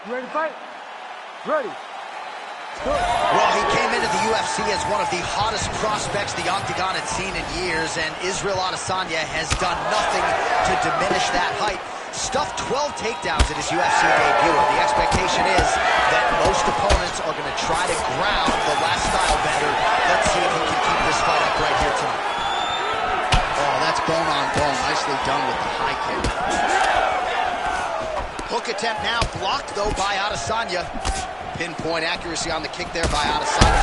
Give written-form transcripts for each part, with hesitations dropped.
You ready to fight? Ready. Well, he came into the UFC as one of the hottest prospects the Octagon had seen in years, and Israel Adesanya has done nothing to diminish that hype. Stuffed 12 takedowns in his UFC debut, and the expectation is that most opponents are going to try to ground the last style bender. Let's see if he can keep this fight up right here tonight. Oh, that's bone on bone. Nicely done with the high kick. Hook attempt now blocked, though, by Adesanya. Pinpoint accuracy on the kick there by Adesanya.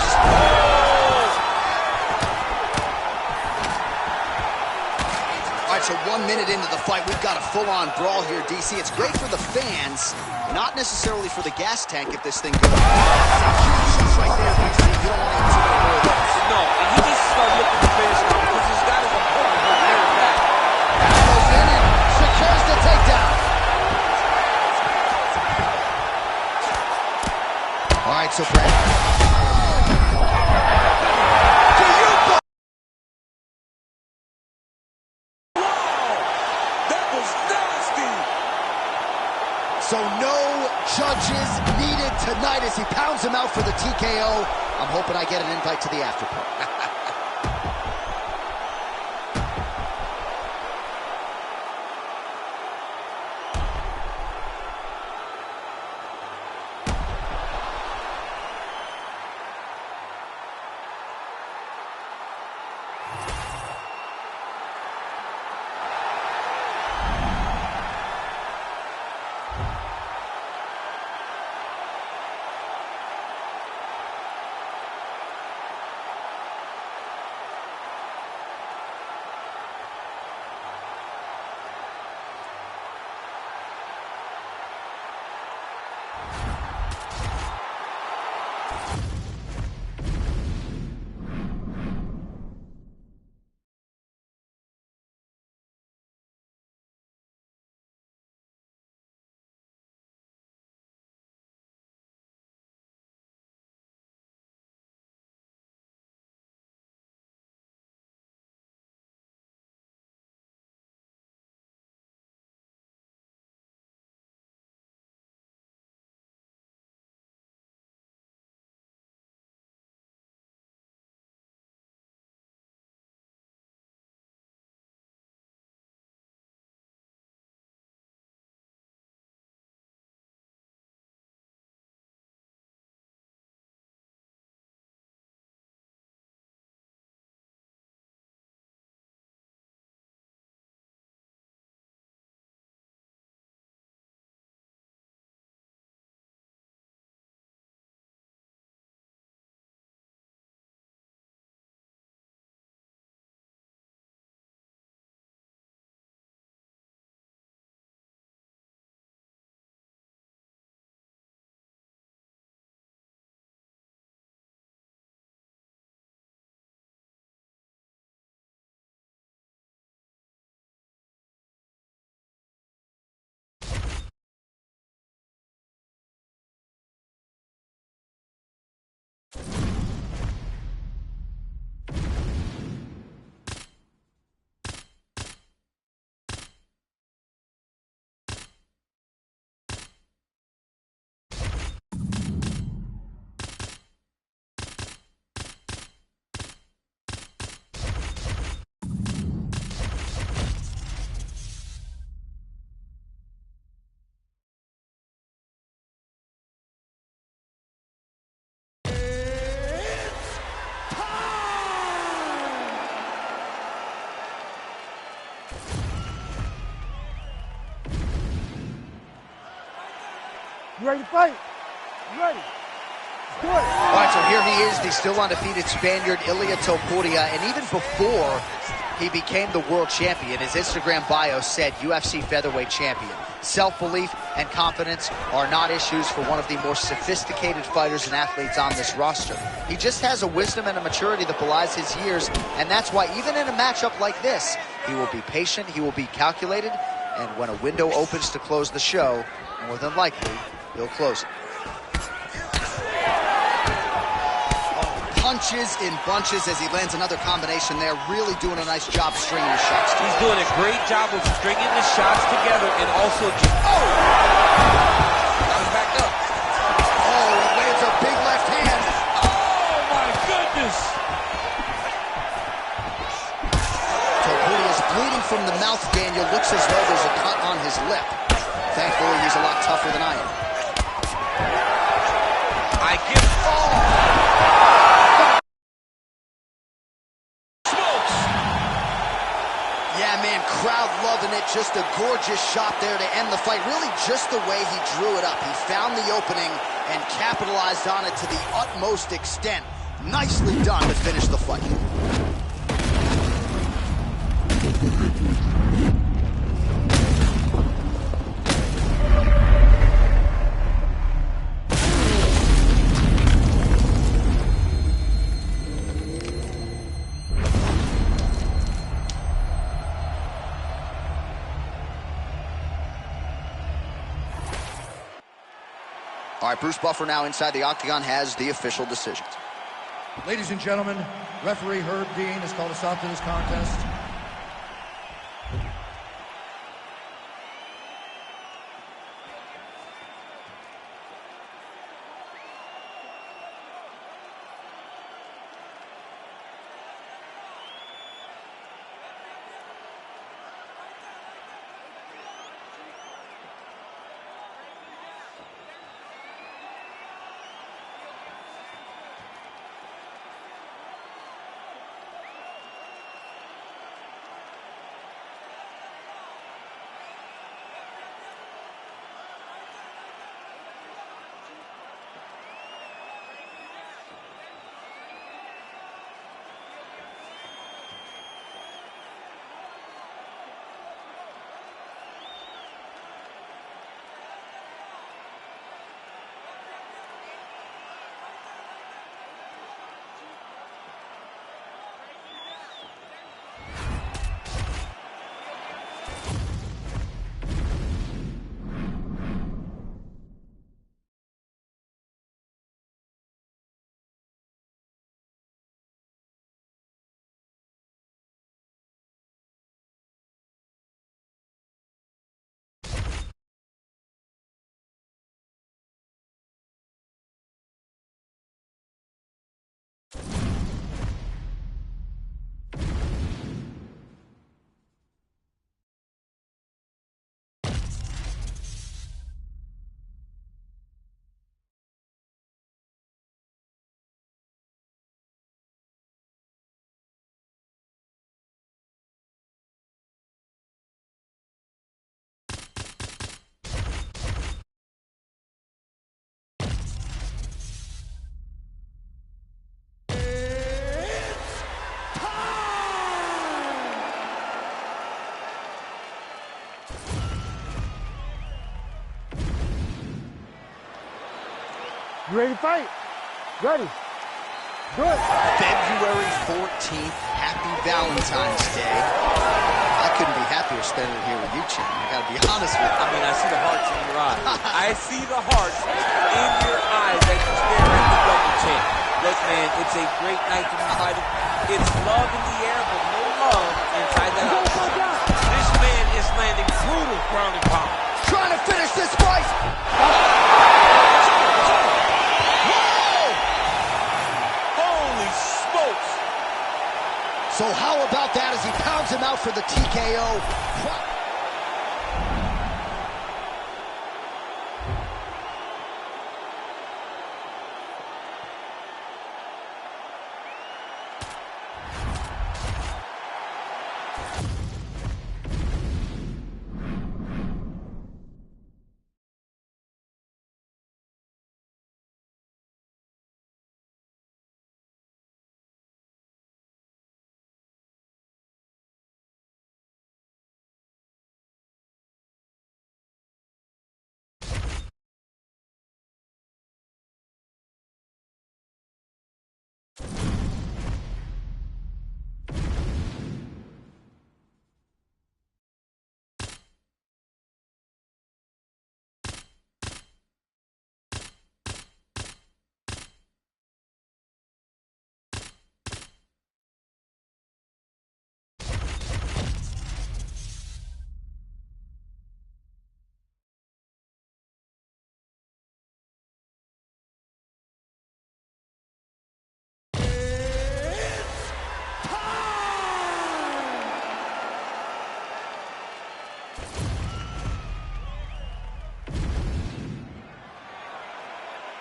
All right, so 1 minute into the fight, we've got a full-on brawl here, DC. It's great for the fans, not necessarily for the gas tank if this thing goes. That's right there, DC. You don't want to get too many more of those. No, and he needs to start looking to finish now because he's got his opponent very back. Goes in and secures the takedown. All right, so Brad. So no judges needed tonight as he pounds him out for the TKO. I'm hoping I get an invite to the after party. You ready to fight? You ready? Let's do it. All right, so here he is, the still undefeated Spaniard, Ilia Topuria, and even before he became the world champion, his Instagram bio said UFC featherweight champion. Self-belief and confidence are not issues for one of the more sophisticated fighters and athletes on this roster. He just has a wisdom and a maturity that belies his years, and that's why even in a matchup like this, he will be patient, he will be calculated, and when a window opens to close the show, more than likely, he'll close it. Punches in bunches as he lands another combination there. Really doing a nice job stringing the shots together. He's doing a great job of stringing the shots together and also just... Oh! Got him back up. tougher than I am. I give... Oh! Smokes! Yeah, man, crowd loving it. Just a gorgeous shot there to end the fight. Really just the way he drew it up. He found the opening and capitalized on it to the utmost extent. Nicely done to finish the fight. All right, Bruce Buffer now inside the octagon has the official decisions. Ladies and gentlemen, referee Herb Dean has called a stop to this contest. You ready to fight? Ready. Good. February 14th, happy Valentine's Day. I couldn't be happier spending it here with you, Chan. I gotta be honest with you. I mean, I see the hearts in your eyes. I see the hearts in your eyes as you stare at the double champ. Look, man, it's a great night to be fighting. It's love in the air, but no love inside that octagon. This man is landing brutal ground and pound. Trying to finish this fight. So how about that as he pounds him out for the TKO?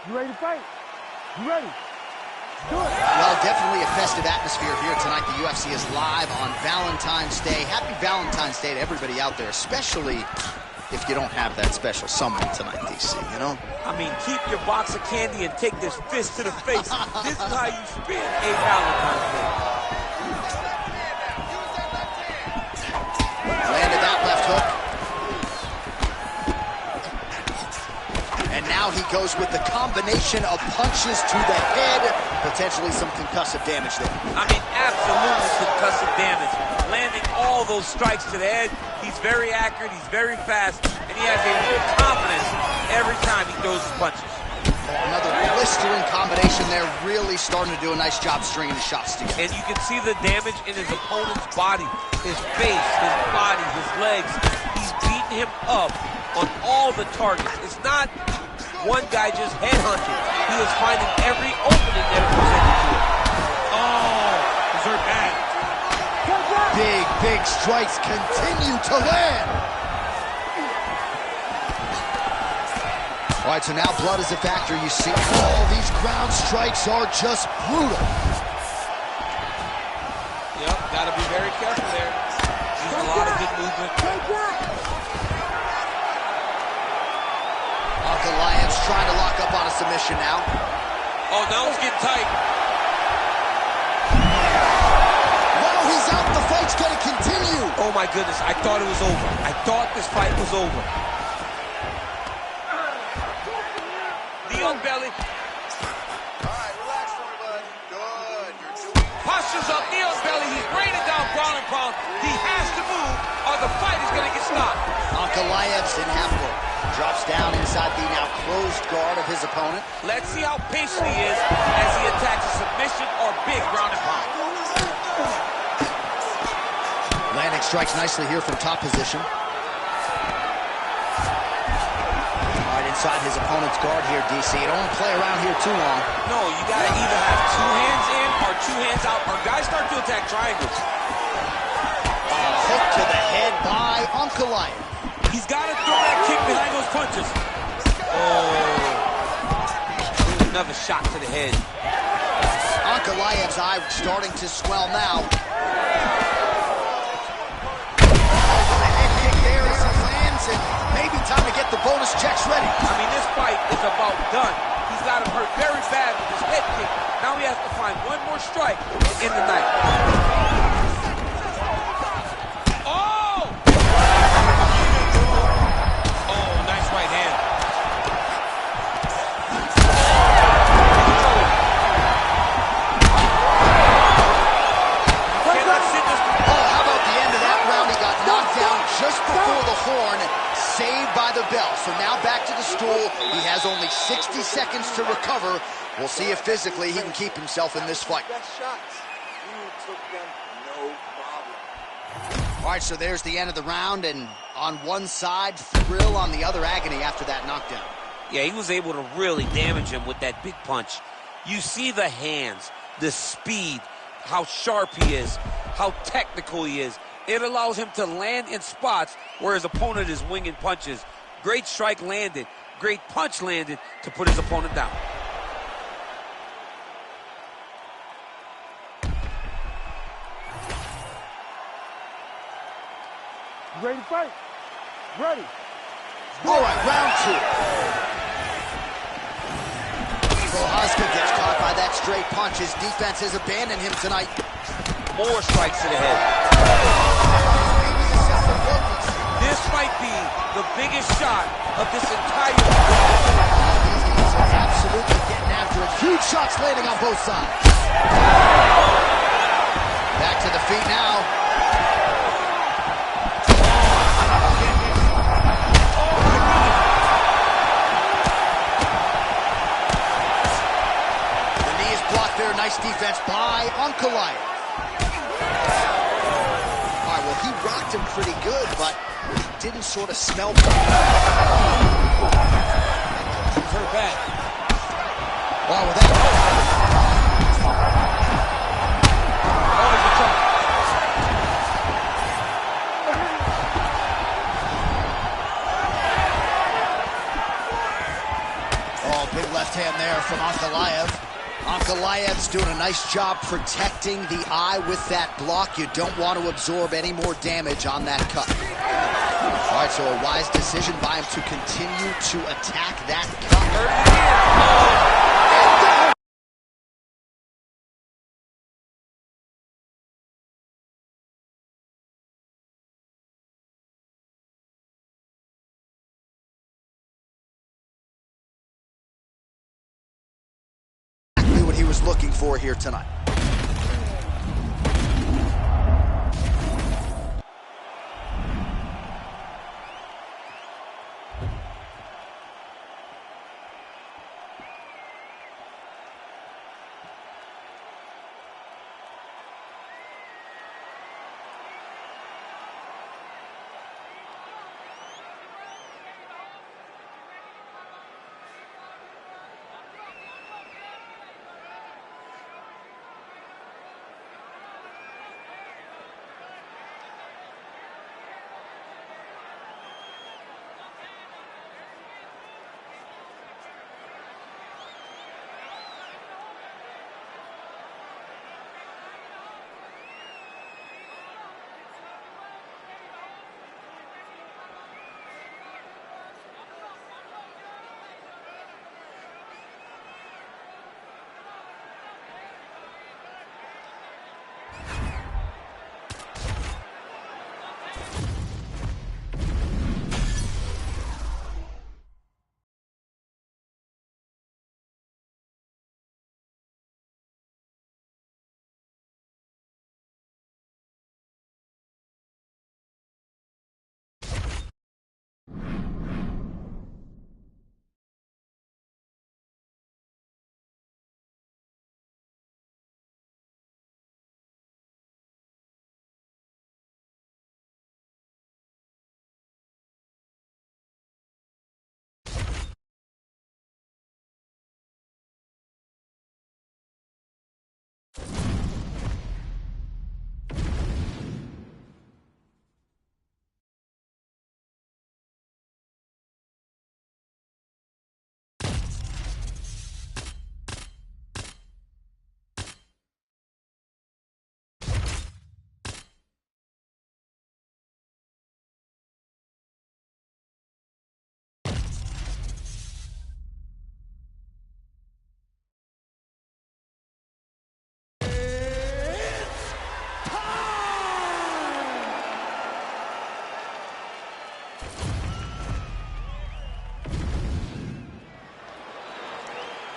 You ready to fight? You ready? Do it. Well, definitely a festive atmosphere here tonight. The UFC is live on Valentine's Day. Happy Valentine's Day to everybody out there, especially if you don't have that special someone tonight, DC, you know? I mean, keep your box of candy and take this fist to the face. This is how you spend a Valentine's Day. Landed that left hook. And now he goes with the combination of punches to the head. Potentially some concussive damage there. I mean, absolutely concussive damage. Landing all those strikes to the head. He's very accurate, he's very fast, and he has a real confidence every time he throws his punches. Another blistering combination there, really starting to do a nice job stringing the shots together. And you can see the damage in his opponent's body, his face, his body, his legs. He's beating him up on all the targets. It's not one guy just headhunting. He is finding every opening that is presented to him. Oh, these are bad. Big strikes continue to land. All right, so now blood is a factor. You see all these ground strikes are just brutal. Yep, gotta be very careful there. There's a lot of good movement. Ankalaev's trying to lock up on a submission now. Oh, now it's getting tight. While he's out, the fight's gonna continue. Oh my goodness, I thought it was over. I thought this fight was over. Knee on belly. All right, relax, everybody. Good. You're doing Postures up, knee on belly. He's raining down ground and pound. He has to move or the fight is gonna get stopped. Ankalaev's in half guard. Drops down inside the now closed guard of his opponent. Let's see how patient he is as he attacks a submission or big ground and pound. Landing strikes nicely here from top position. All right, inside his opponent's guard here, DC. You don't want to play around here too long. No, you gotta either have two hands in or two hands out, or guys start to attack triangles. Hook to the head by Ankalaev. He's gotta throw that kick behind those punches. Oh. Another shot to the head. Ankalaev's eye starting to swell now. And maybe time to get the bonus checks ready. I mean, this fight is about done. He's got him hurt very bad with his head kick. Now he has to find one more strike in the night. Oh! Oh, nice right hand. Cannot sit this. Oh, how about the end of that round? He got knocked down just before the horn. Saved by the bell. So now back to the stool. He has only 60 seconds to recover. We'll see if physically he can keep himself in this fight. best shots. You took them no problem. All right, so there's the end of the round, and on one side, thrill, on the other, agony after that knockdown. Yeah, he was able to really damage him with that big punch. You see the hands, the speed, how sharp he is, how technical he is. It allows him to land in spots where his opponent is winging punches. Great strike landed, great punch landed to put his opponent down. You ready to fight? Ready. All right, round two. Prochazka gets caught by that straight punch. His defense has abandoned him tonight. More strikes to the head. This might be the biggest shot of this entire He's absolutely getting after it. Huge shots landing on both sides. Back to the feet now. The knee is blocked there. Nice defense by Ankalaev. All right, well, he rocked him pretty good, but didn't sort of smell good. her back. Wow, with that. Oh, Big left hand there from Ankalaev. Ankalaev's doing a nice job protecting the eye with that block. You don't want to absorb any more damage on that cut. All right, so a wise decision by him to continue to attack that cut. Exactly what he was looking for here tonight.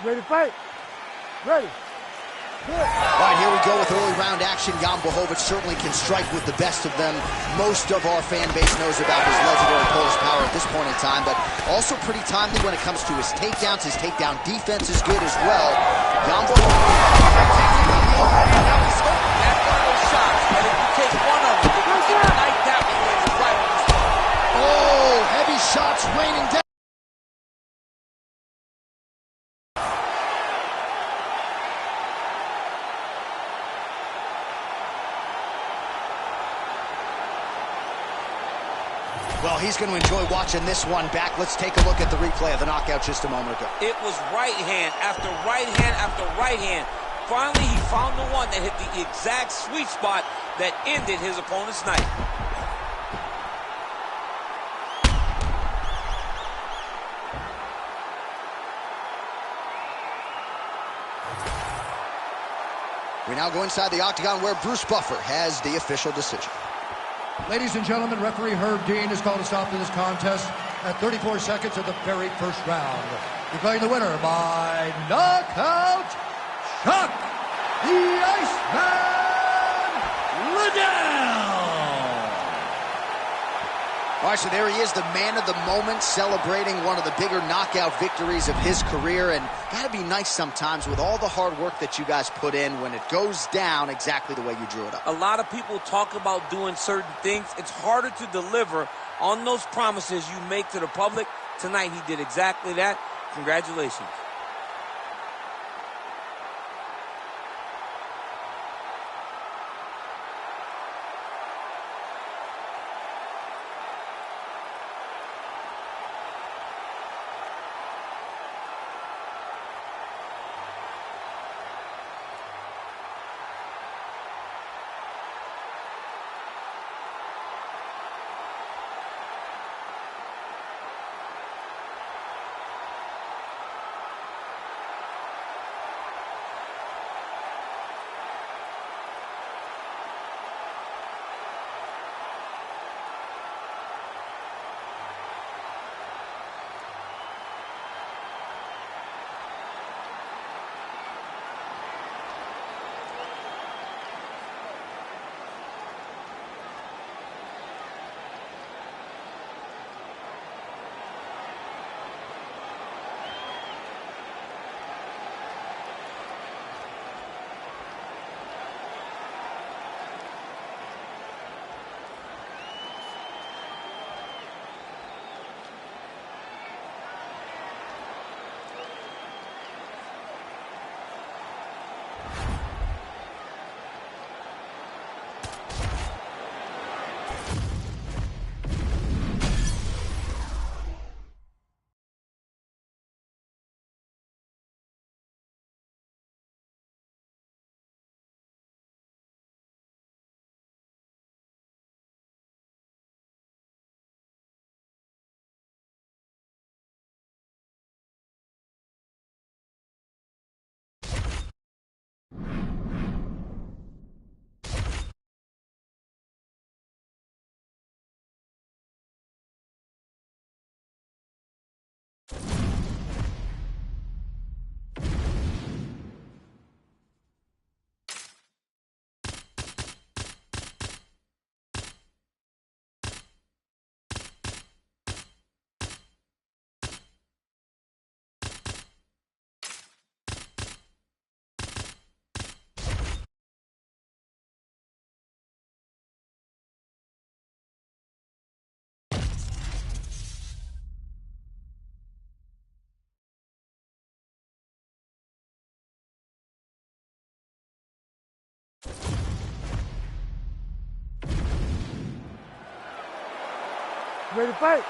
Ready to fight? Ready. Good. All right, here we go with early round action. Jan Blachowicz certainly can strike with the best of them. Most of our fan base knows about his legendary Polish power at this point in time, but also pretty timely when it comes to his takedowns. His takedown defense is good as well. Jan Blachowicz. That was one of those shots that if you take one of them, if you get like that one, it's right on the spot. Oh, heavy shots raining down. Well, he's going to enjoy watching this one back. Let's take a look at the replay of the knockout just a moment ago. It was right hand after right hand after right hand. Finally, he found the one that hit the exact sweet spot that ended his opponent's night. We now go inside the octagon where Bruce Buffer has the official decision. Ladies and gentlemen, referee Herb Dean has called a stop to this contest at 34 seconds of the very first round. Declaring the winner by knockout, Chuck the Iceman Liddell. All right, so there he is, the man of the moment, celebrating one of the bigger knockout victories of his career. And gotta be nice sometimes with all the hard work that you guys put in when it goes down exactly the way you drew it up. A lot of people talk about doing certain things. It's harder to deliver on those promises you make to the public. Tonight, he did exactly that. Congratulations. Ready to fight?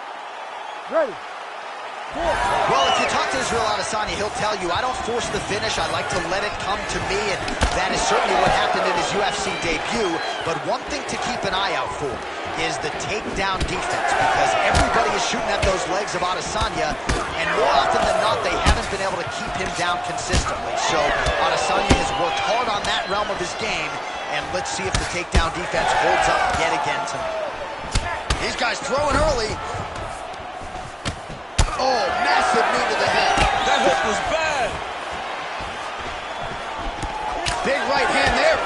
Ready. Good. Well, if you talk to Israel Adesanya, he'll tell you, I don't force the finish. I like to let it come to me, and that is certainly what happened in his UFC debut. But one thing to keep an eye out for is the takedown defense, because everybody is shooting at those legs of Adesanya, and more often than not, they haven't been able to keep him down consistently. So Adesanya has worked hard on that realm of his game, and let's see if the takedown defense holds up yet again tonight. These guys throwing early. Oh, massive knee to the head. That hook was bad. Big right hand there.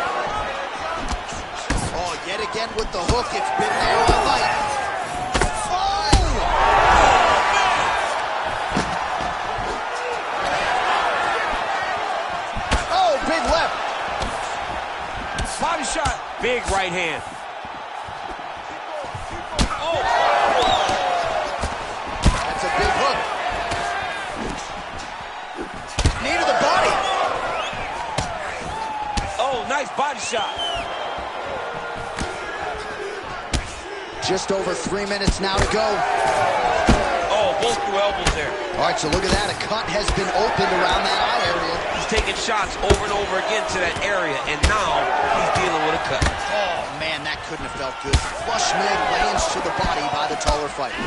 Oh, yet again with the hook. It's been there all night. Oh! Oh, big left. Body shot. Big right hand. That's a big hook. Knee to the body. Oh, nice body shot. Just over 3 minutes now to go. Oh, both threw elbows there. All right, so look at that. A cut has been opened around that eye area. He's taking shots over and over again to that area, and now he's dealing with a cut. Oh, man, that couldn't have felt good. Flush knee lands to the body by the taller fighter.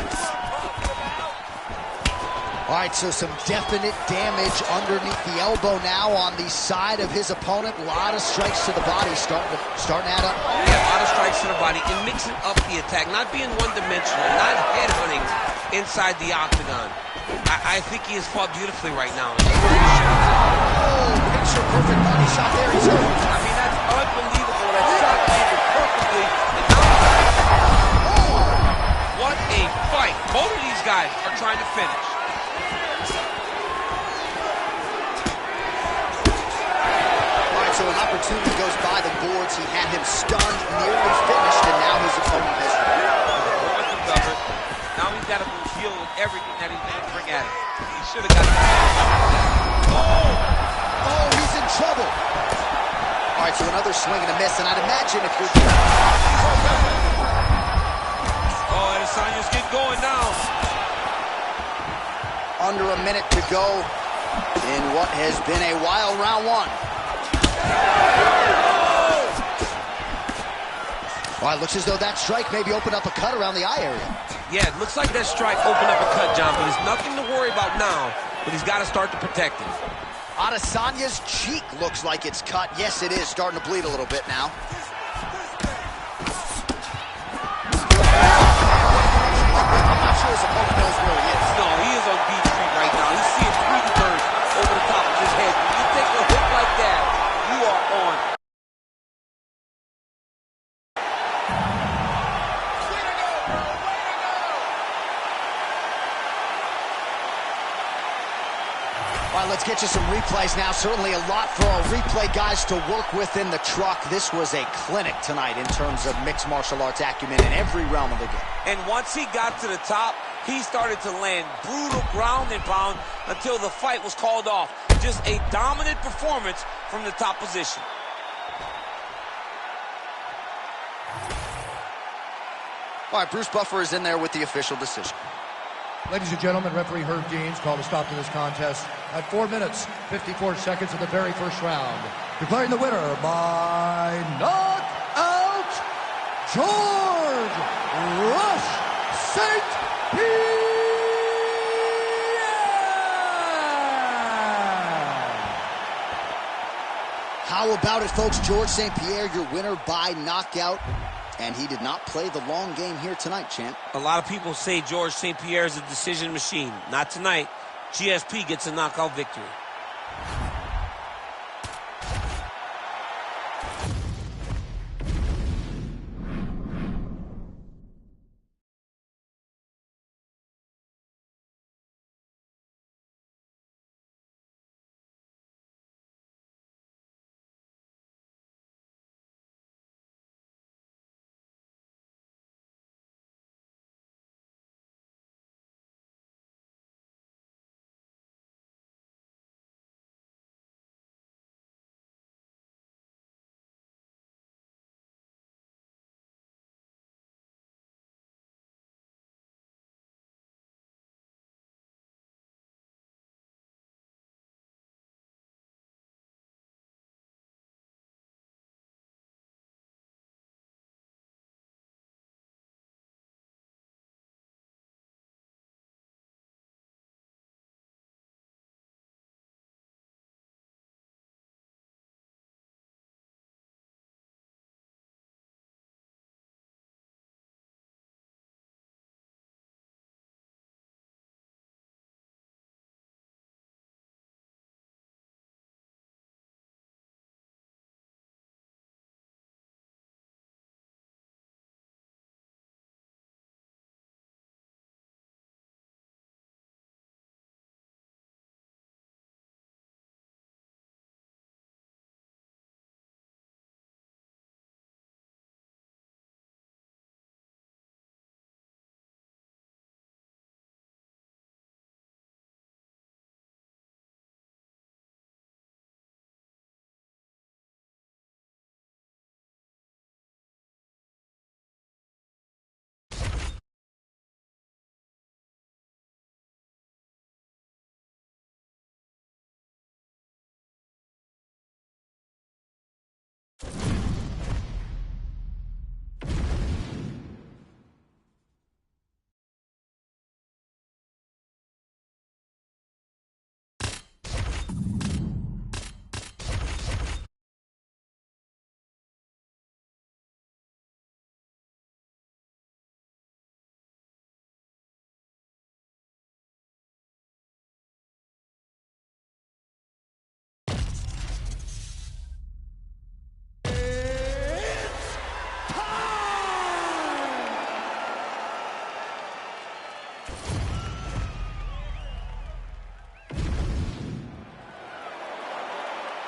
All right, so some definite damage underneath the elbow now on the side of his opponent. A lot of strikes to the body starting to add up. Yeah, a lot of strikes to the body and mixing up the attack, not being one-dimensional, not headhunting inside the octagon. I think he has fought beautifully right now. Oh, picture perfect body shot there. He's hurt. I mean, that's unbelievable. That shot landed perfectly. And now, what a fight. Both of these guys are trying to finish. So an opportunity goes by the boards. He had him stunned, nearly finished, and now his opponent has recovered. Now he's got to deal with everything that he's going to bring at him. He should have got it. Oh, he's in trouble. All right, so another swing and a miss, and I'd imagine if you're... Oh, Adesanya's getting going now. Under a minute to go in what has been a wild round one. Well, it looks as though that strike maybe opened up a cut around the eye area. Yeah, it looks like that strike opened up a cut, John, but there's nothing to worry about now, but he's got to start to protect it. Adesanya's cheek looks like it's cut. Yes, it is starting to bleed a little bit now. I'm not sure his opponent knows where he is. No, he is on Beach Street right now. He's seeing three birds over the top of his head. When you take a hook like that, you are on. All right, let's get you some replays now. Certainly a lot for our replay guys to work with in the truck. This was a clinic tonight in terms of mixed martial arts acumen in every realm of the game. And once he got to the top, he started to land brutal ground and pound until the fight was called off. Just a dominant performance from the top position. All right, Bruce Buffer is in there with the official decision. Ladies and gentlemen, referee Herb Dean's called a stop to this contest at 4 minutes, 54 seconds of the very first round. Declaring the winner by knockout, George Rush St. Pierre! How about it, folks? George St. Pierre, your winner by knockout. And he did not play the long game here tonight, champ. A lot of people say George St. Pierre is a decision machine. Not tonight. GSP gets a knockout victory.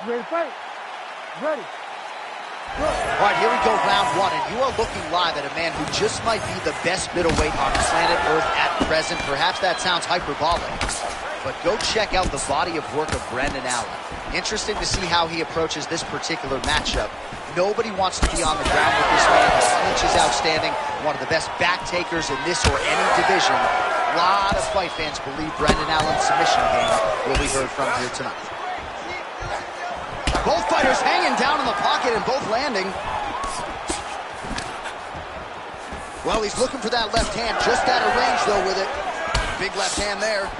You ready to fight? Ready. Good. All right, here we go, round one, and you are looking live at a man who just might be the best middleweight on planet Earth at present. Perhaps that sounds hyperbolic, but go check out the body of work of Brendan Allen. Interesting to see how he approaches this particular matchup. Nobody wants to be on the ground with this man. His clinch is outstanding, one of the best back takers in this or any division. A lot of fight fans believe Brendan Allen's submission game will be heard from here tonight. Both fighters hanging down in the pocket and both landing. Well, he's looking for that left hand, just out of range though with it. Big left hand there.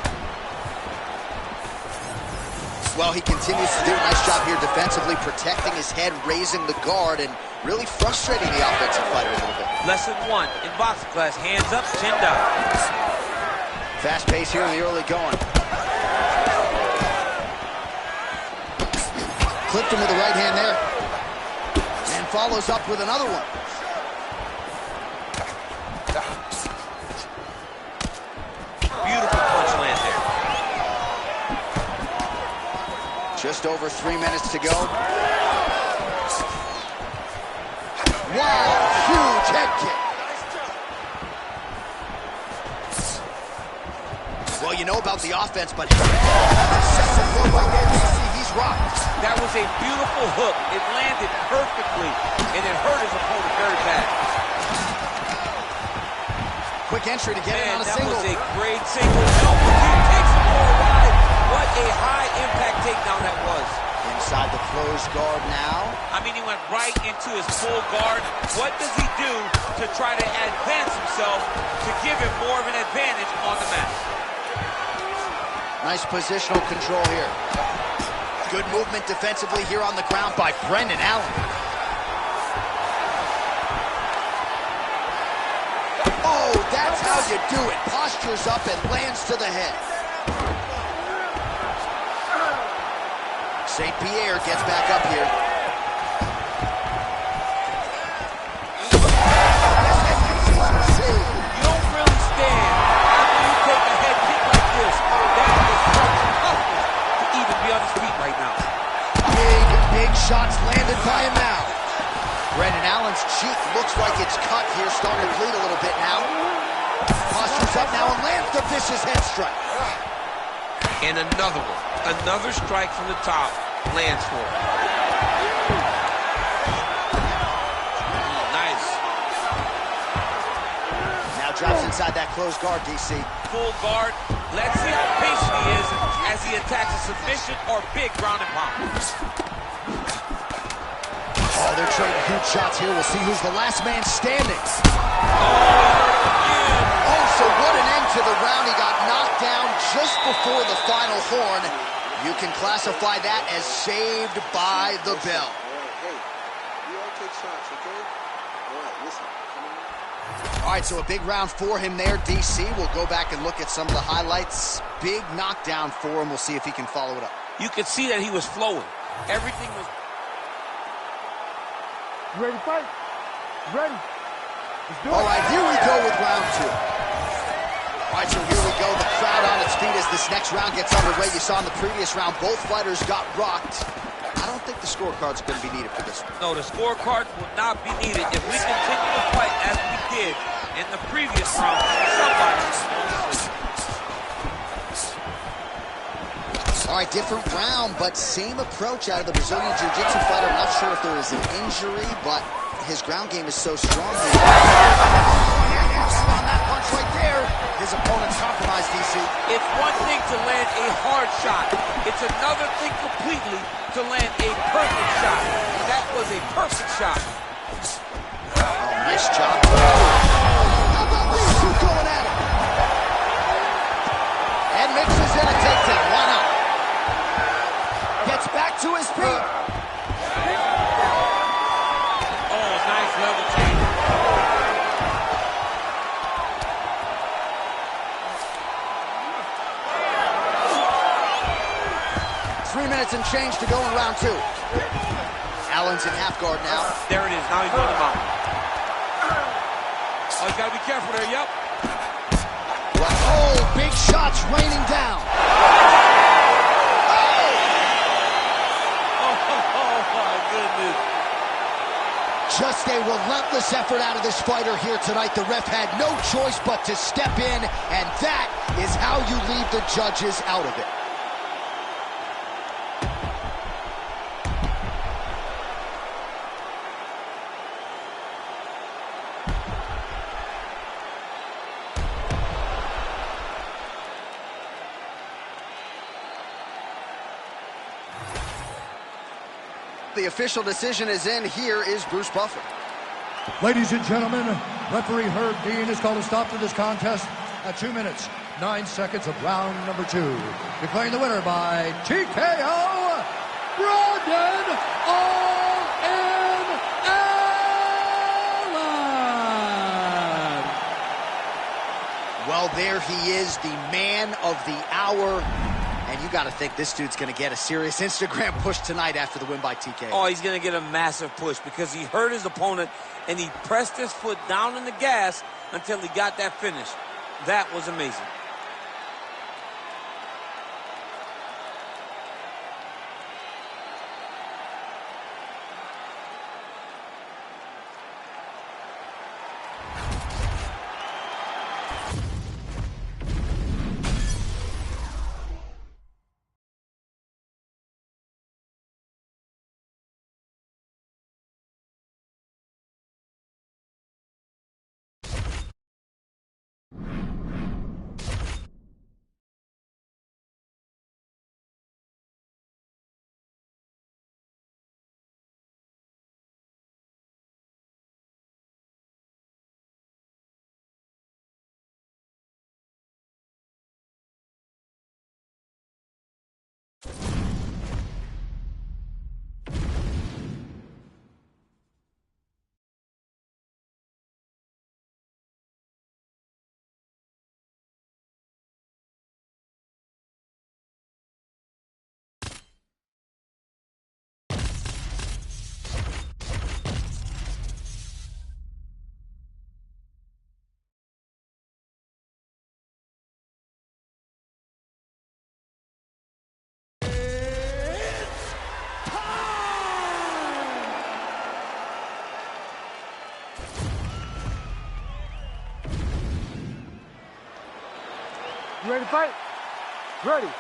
Well, he continues to do a nice job here defensively, protecting his head, raising the guard, and really frustrating the offensive fighter a little bit. Lesson one in boxing class, hands up, chin down. Fast pace here in the early going. Clipped him with the right hand there. And follows up with another one. Beautiful punch land there. Just over 3 minutes to go. Wow, huge head kick. Well, you know about the offense, but he's rocked. That was a beautiful hook. It landed perfectly, and it hurt his opponent very bad. Quick entry to get in on a single. That was a great single. Elbow kick takes him for a ride. What a high-impact takedown that was. Inside the closed guard now. I mean, he went right into his full guard. What does he do to try to advance himself to give him more of an advantage on the mat? Nice positional control here. Good movement defensively here on the ground by Brendan Allen. Oh, that's how you do it. Postures up and lands to the head. St. Pierre gets back up here. You don't really stand after you take a head kick like this. That is such toughness to even be on his feet right now. Big shots landed by him now. Brendan Allen's cheek looks like it's cut here, starting to bleed a little bit now. Postures up now and lands the vicious head strike. And another one. Another strike from the top lands for him. Nice. Now drops inside that closed guard, DC. Full guard. Let's see how patient he is as he attacks a submission or big ground and pound. Oh, they're trading huge shots here. We'll see who's the last man standing. Oh, so what an end to the round. He got knocked down just before the final horn. You can classify that as saved by the bell. Hey, we all take shots, okay? All right, listen. All right, so a big round for him there, DC. We'll go back and look at some of the highlights. Big knockdown for him. We'll see if he can follow it up. You could see that he was flowing. Everything was... You ready to fight? Ready. Let's do it. All right, here we go with round two. All right, so here we go. The crowd on its feet as this next round gets underway. You saw in the previous round, both fighters got rocked. I don't think the scorecard's going to be needed for this one. No, the scorecard will not be needed. If we continue to fight as we did in the previous round, somebody's going to lose. All right, different round, but same approach out of the Brazilian Jiu-Jitsu fighter. I'm not sure if there is an injury, but his ground game is so strong. On that punch right there, his opponent's compromised, DC. It's one thing to land a hard shot. It's another thing completely to land a perfect shot. And that was a perfect shot. Oh, nice job. How about these two going at it? And mixes in a takedown. Why not? Gets back to his feet. Oh, nice level change. 3 minutes and change to go in round two. Allen's in half guard now. There it is. Now he's on the mount. Oh, you got to be careful there. Yep. Oh, big shots raining down. Oh! relentless effort out of this fighter here tonight. The ref had no choice but to step in, and that is how you leave the judges out of it. The official decision is in. Here is Bruce Buffer. Ladies and gentlemen, referee Herb Dean has called a stop to this contest at 2 minutes, 9 seconds of round number 2. Declaring the winner by TKO, Brandon All-In Allen. Well, there he is, the man of the hour. And you got to think this dude's going to get a serious Instagram push tonight after the win by TKO. Oh, he's going to get a massive push because he hurt his opponent and he pressed his foot down on the gas until he got that finish. That was amazing. You ready to fight? Ready.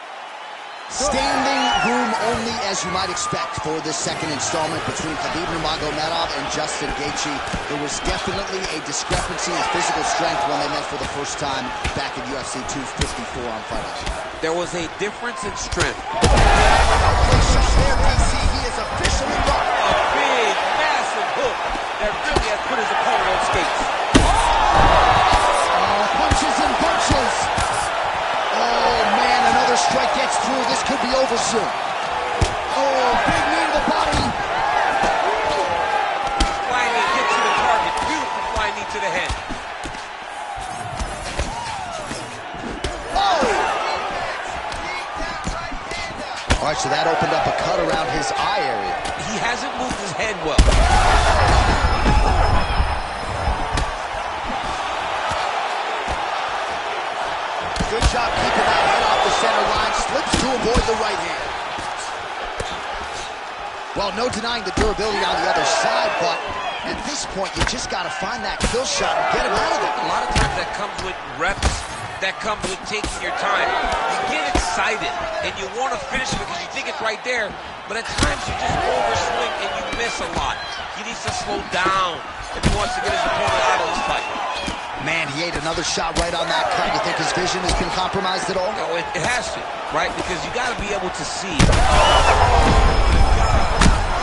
Standing room only, as you might expect, for this second installment between Khabib Nurmagomedov and Justin Gaethje. There was definitely a discrepancy in physical strength when they met for the first time back in UFC 254 on Fight Night. There was a difference in strength. There, DC, he is officially gone. A big, massive hook that really has put his opponent on skates. Punches and bunches. Oh, man, another strike gets through. This could be over soon. Oh, big knee to the body. Flying knee gets to the target. Beautiful flying knee to the head. Oh! All right, so that opened up a cut around his eye area. He hasn't moved his head well. Good job keeping that head off the center line. Slips to avoid the right hand. Well, no denying the durability on the other side, but at this point, you just got to find that kill shot and get him out of there. A lot of times that comes with reps, that comes with taking your time. You get excited, and you want to finish it because you think it's right there, but at times you just overswing and you miss a lot. He needs to slow down if he wants to get his opponent out of this fight. Man, he ate another shot right on that cut. You think his vision has been compromised at all? No, it has to, right? Because you got to be able to see.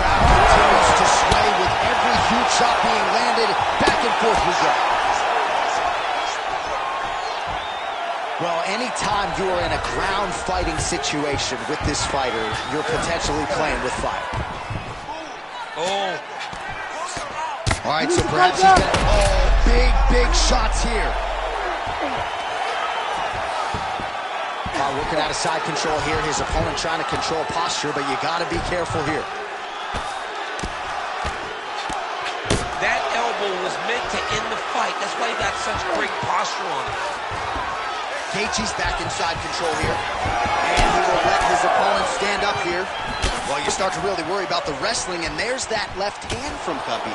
Crowd continues to sway with every huge shot being landed. Back and forth we go. Well, anytime you are in a ground fighting situation with this fighter, you're potentially playing with fire. Oh. All right, so perhaps he's been... Oh, big shots here. Working out of side control here. His opponent trying to control posture, but you got to be careful here. That elbow was meant to end the fight. That's why he got such great posture on it. Gaethje's back inside control here. And he will let his opponent stand up here. Well, you you start to really worry about the wrestling, and there's that left hand from Cubby.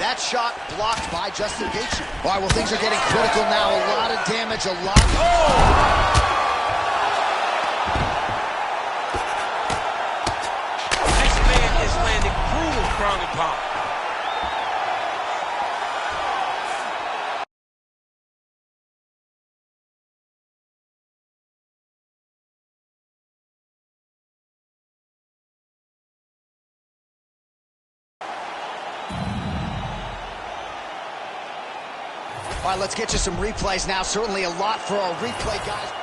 That shot blocked by Justin Gaethje. All right, well, things are getting critical now. A lot of damage, a lot. This man is landing brutal ground and pound. All right, let's get you some replays now. Certainly a lot for our replay guys.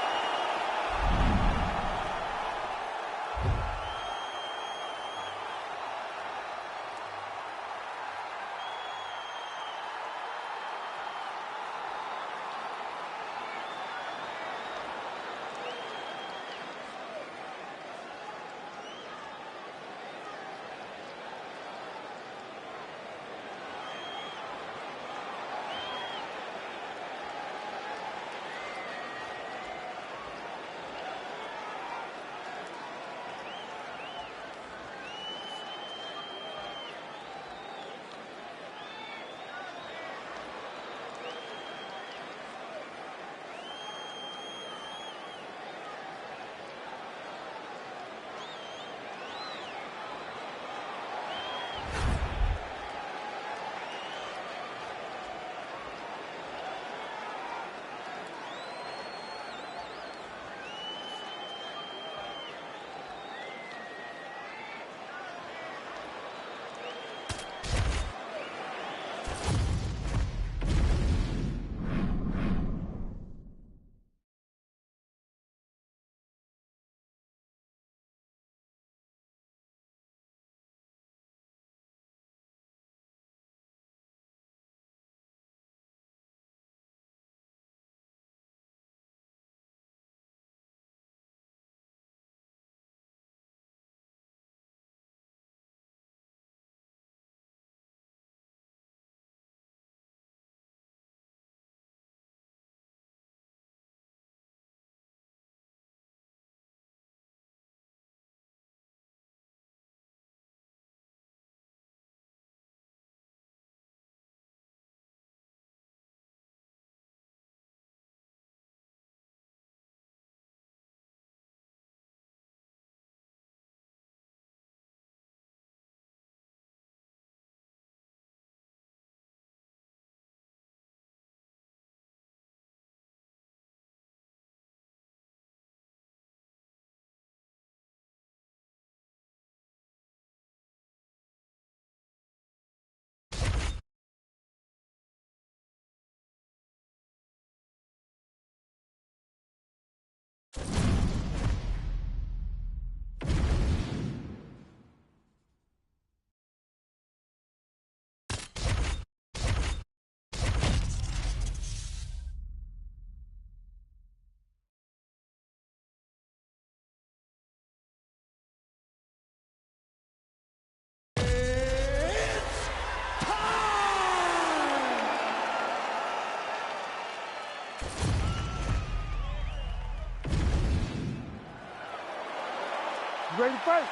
Ready to fight?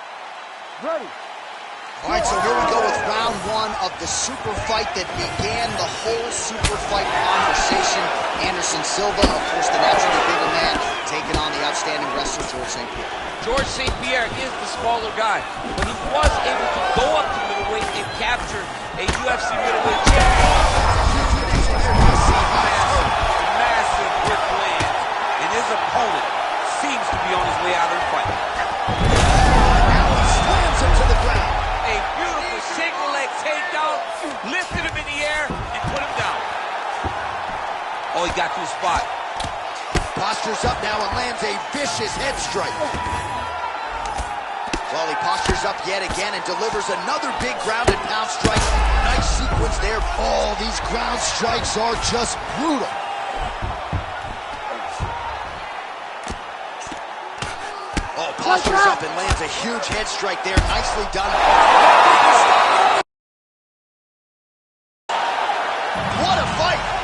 Ready. All right, so here we go with round one of the super fight that began the whole super fight conversation. Anderson Silva, of course, the naturally bigger man, taking on the outstanding wrestler, George St. Pierre. George St. Pierre is the smaller guy, but he was able to go up to middleweight and capture a UFC middleweight championship. Massive whip lands, and his opponent seems to be on his way out of the fight. Now he slams him to the ground. A beautiful single leg takedown, lifted him in the air and put him down. Oh, he got to his spot. Postures up now and lands a vicious head strike. Well, he postures up yet again and delivers another big ground and pound strike. Nice sequence there. Oh, these ground strikes are just brutal. Oh, postures up and lands a huge head strike there. Nicely done. What a fight!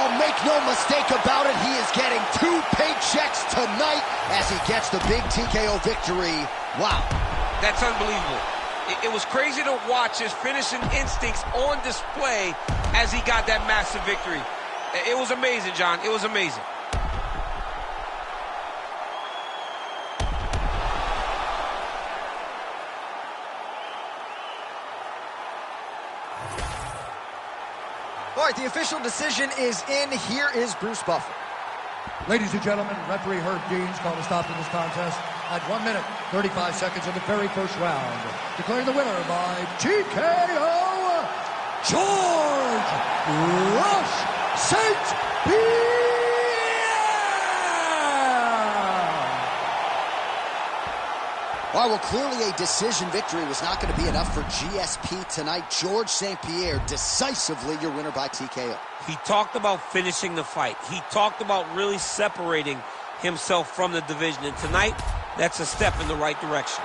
Oh, make no mistake about it, he is getting 2 paychecks tonight as he gets the big TKO victory. Wow. That's unbelievable. It was crazy to watch his finishing instincts on display as he got that massive victory. It was amazing, John. It was amazing. All right, the official decision is in. Here is Bruce Buffer. Ladies and gentlemen, referee Herb Dean's called a stop to this contest at 1 minute, 35 seconds of the very first round. Declaring the winner by TKO, George Rush St. Pierre! All right, well, clearly a decision victory was not going to be enough for GSP tonight. George St. Pierre, decisively your winner by TKO. He talked about finishing the fight. He talked about really separating himself from the division. And tonight, that's a step in the right direction.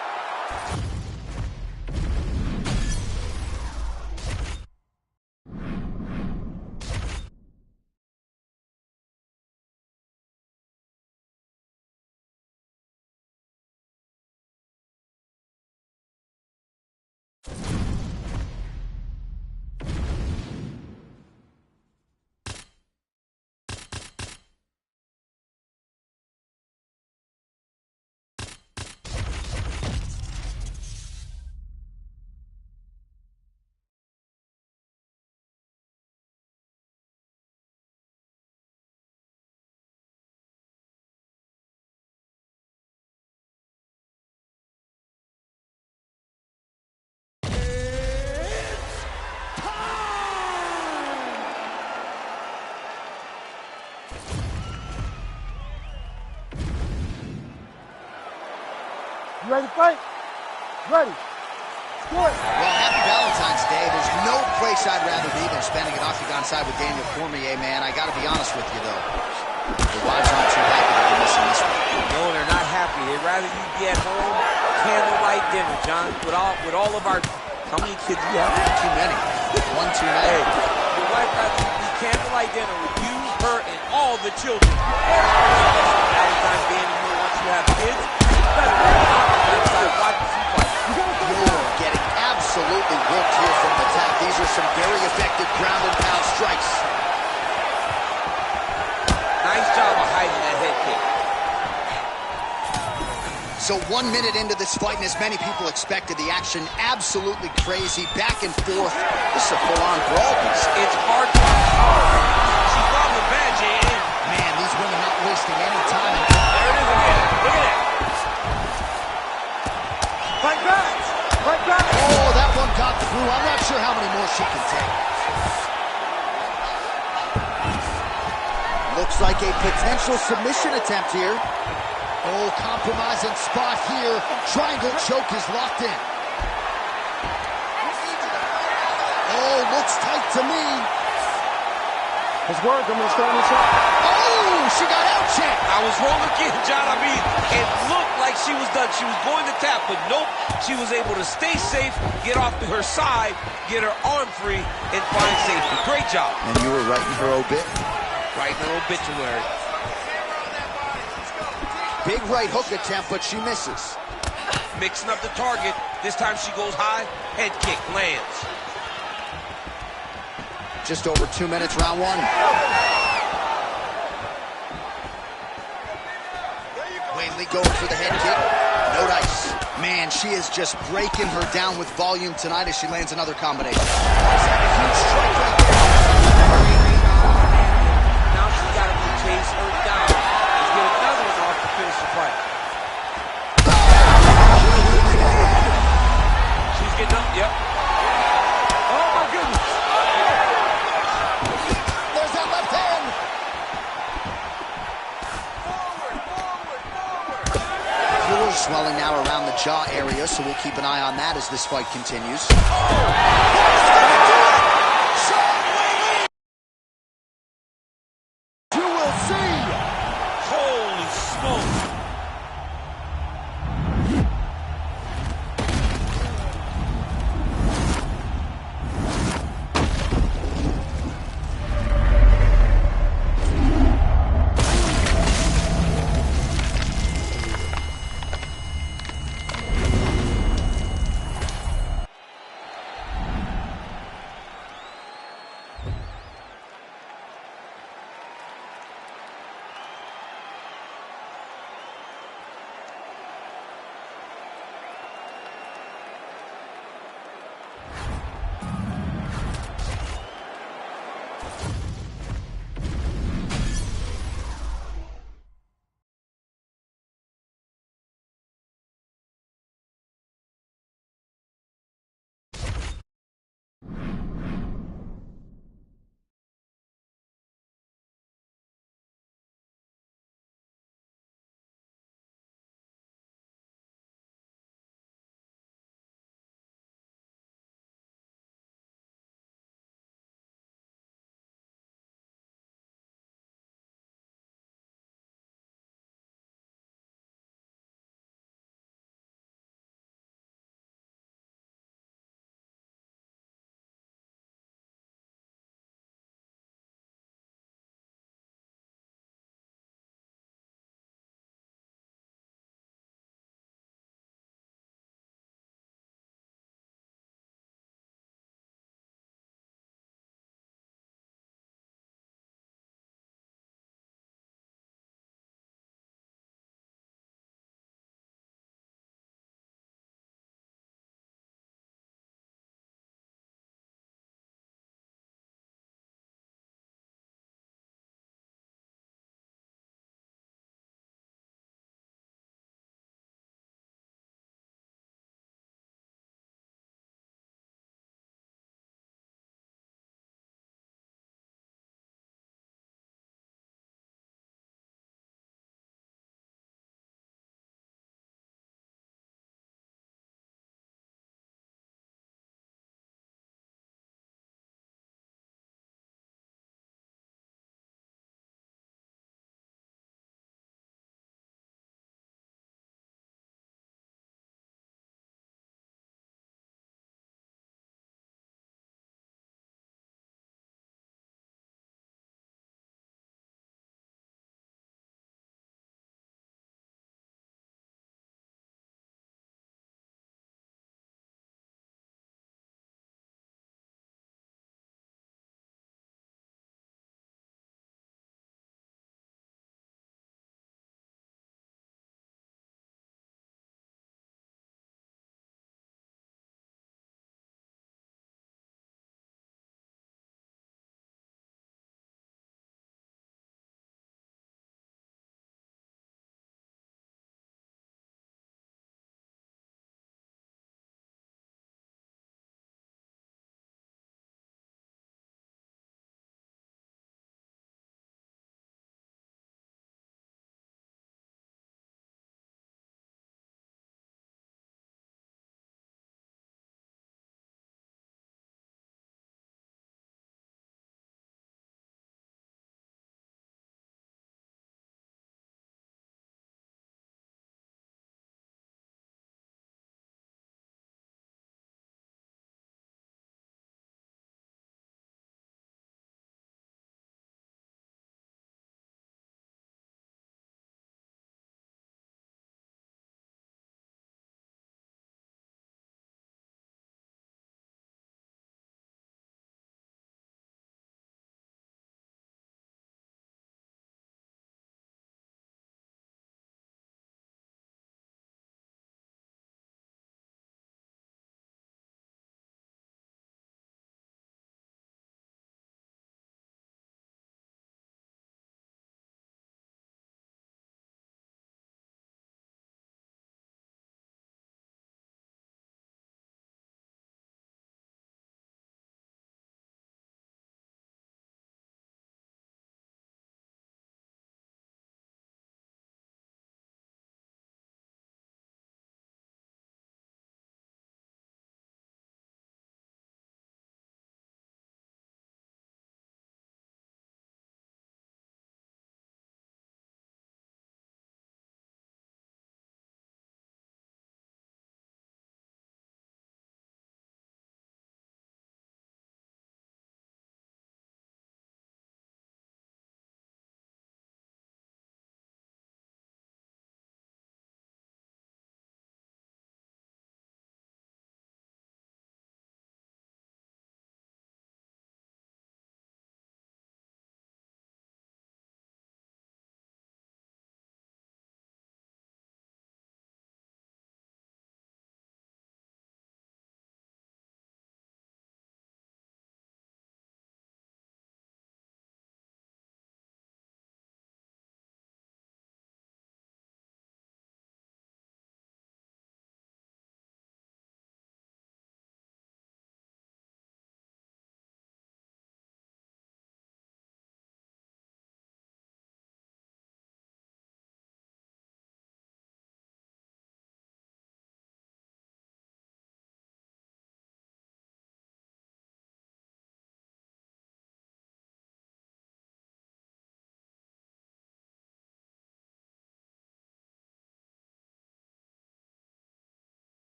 You ready to fight? Ready. Let's do it. Well, happy Valentine's Day. There's no place I'd rather be than spending an octagon side with Daniel Cormier, man. I got to be honest with you, though. The wives aren't too happy that you're missing this one. No, they're not happy. They'd rather you be at home, candlelight dinner, John. With all of our... How many kids do you have? Too many. One too many. Hey, your wife rather you be candlelight dinner with you, her, and all the children. Valentine's Day and you once you have kids, you better watch some fight. You're getting absolutely worked here from the top. These are some very effective ground and pound strikes. Nice job of hiding that head kick. So 1 minute into this fight, and as many people expected, the action absolutely crazy, back and forth. This is a full-on brawl. It's hard to She brought the bad, J.A. Man, these women not wasting any time. There it is again. Look at that. Fight back. Fight back. Oh, that one got through. I'm not sure how many more she can take. Looks like a potential submission attempt here. Oh, compromising spot here. Triangle choke is locked in. Oh, looks tight to me. It's work. I'm going to start this up. Oh, she got out checked. I was wrong again, John. I mean, it looked like she was done. She was going to tap, but nope. She was able to stay safe, get off to her side, get her arm free, and find safety. Great job. And you were right in her obit. Right in her obituary. Big right hook attempt, but she misses. Mixing up the target. This time she goes high, head kick, lands. Just over 2 minutes, round one. Whaley going for the head kick. No dice. Man, she is just breaking her down with volume tonight as she lands another combination. That's a huge strike right there. Now she's got to chase her down. Let's get another one off to finish the fight. She's getting up, yep. Oh my goodness. There's that left hand. Pores swelling now around the jaw area, so we'll keep an eye on that as this fight continues. You will see. Holy smokes.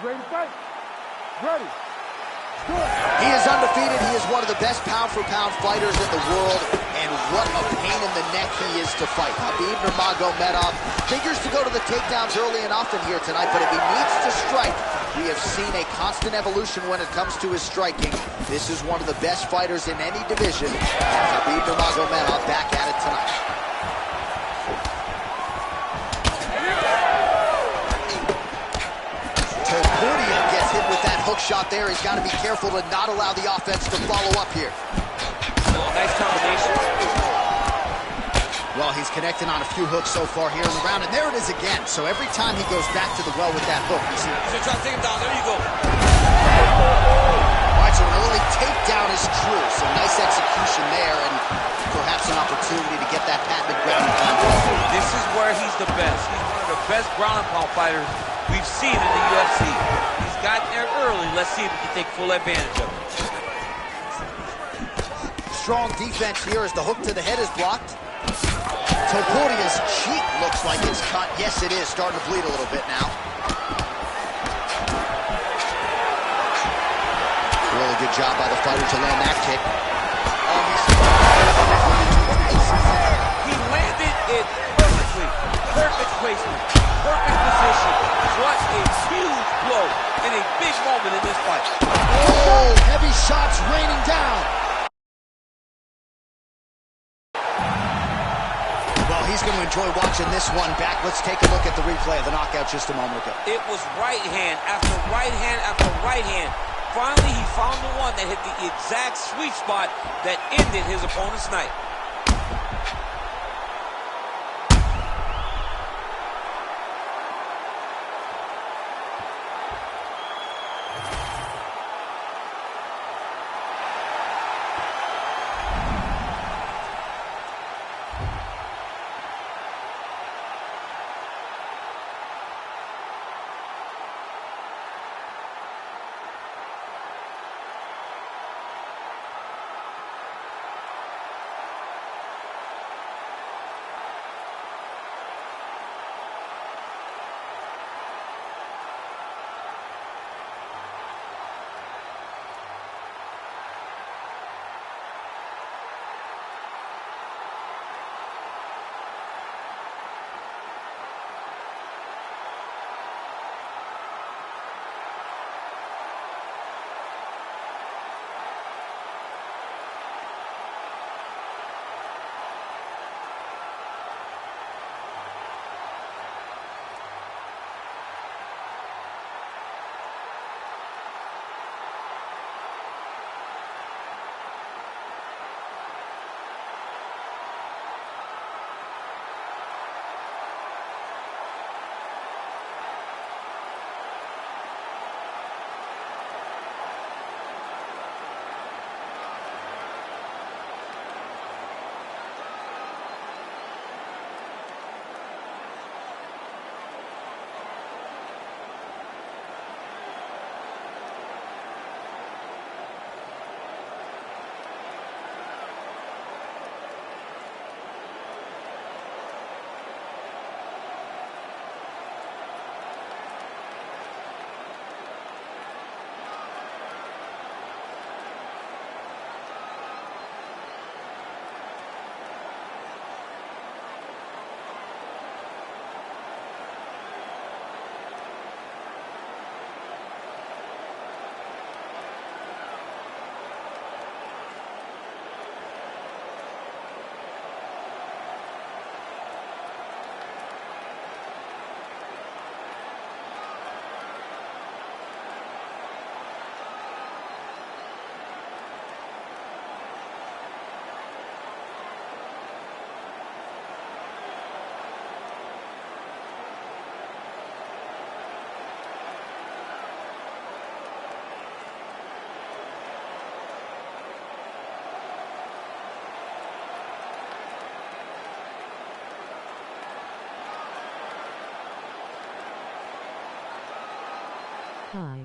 You ready to fight? Ready. Good. He is undefeated. He is one of the best pound-for-pound fighters in the world, and what a pain in the neck he is to fight. Khabib Nurmagomedov figures to go to the takedowns early and often here tonight, but if he needs to strike, we have seen a constant evolution when it comes to his striking. This is one of the best fighters in any division, and Khabib Nurmagomedov back at it tonight. Topuria gets hit with that hook shot there. He's got to be careful to not allow the offense to follow up here. Oh, nice combination. Well, he's connected on a few hooks so far here in the round, and there it is again. So every time he goes back to the well with that hook, you see. So try to take him down. There you go. All right, so an early takedown is true. So nice execution there, and perhaps an opportunity to get that patented ground and pound. This is where he's the best. He's one of the best ground and pound fighters we've seen in the UFC. He's gotten there early. Let's see if he can take full advantage of it. Strong defense here as the hook to the head is blocked. Topuria's cheek looks like it's cut. Yes, it is. Starting to bleed a little bit now. Really good job by the fighter to land that kick. He landed it perfectly. Perfect placement. Perfect position. What a huge blow in a big moment in this fight. Oh, heavy shots raining down. Well, he's going to enjoy watching this one back. Let's take a look at the replay of the knockout just a moment ago. It was right hand after right hand after right hand. Finally, he found the one that hit the exact sweet spot that ended his opponent's night. Hi.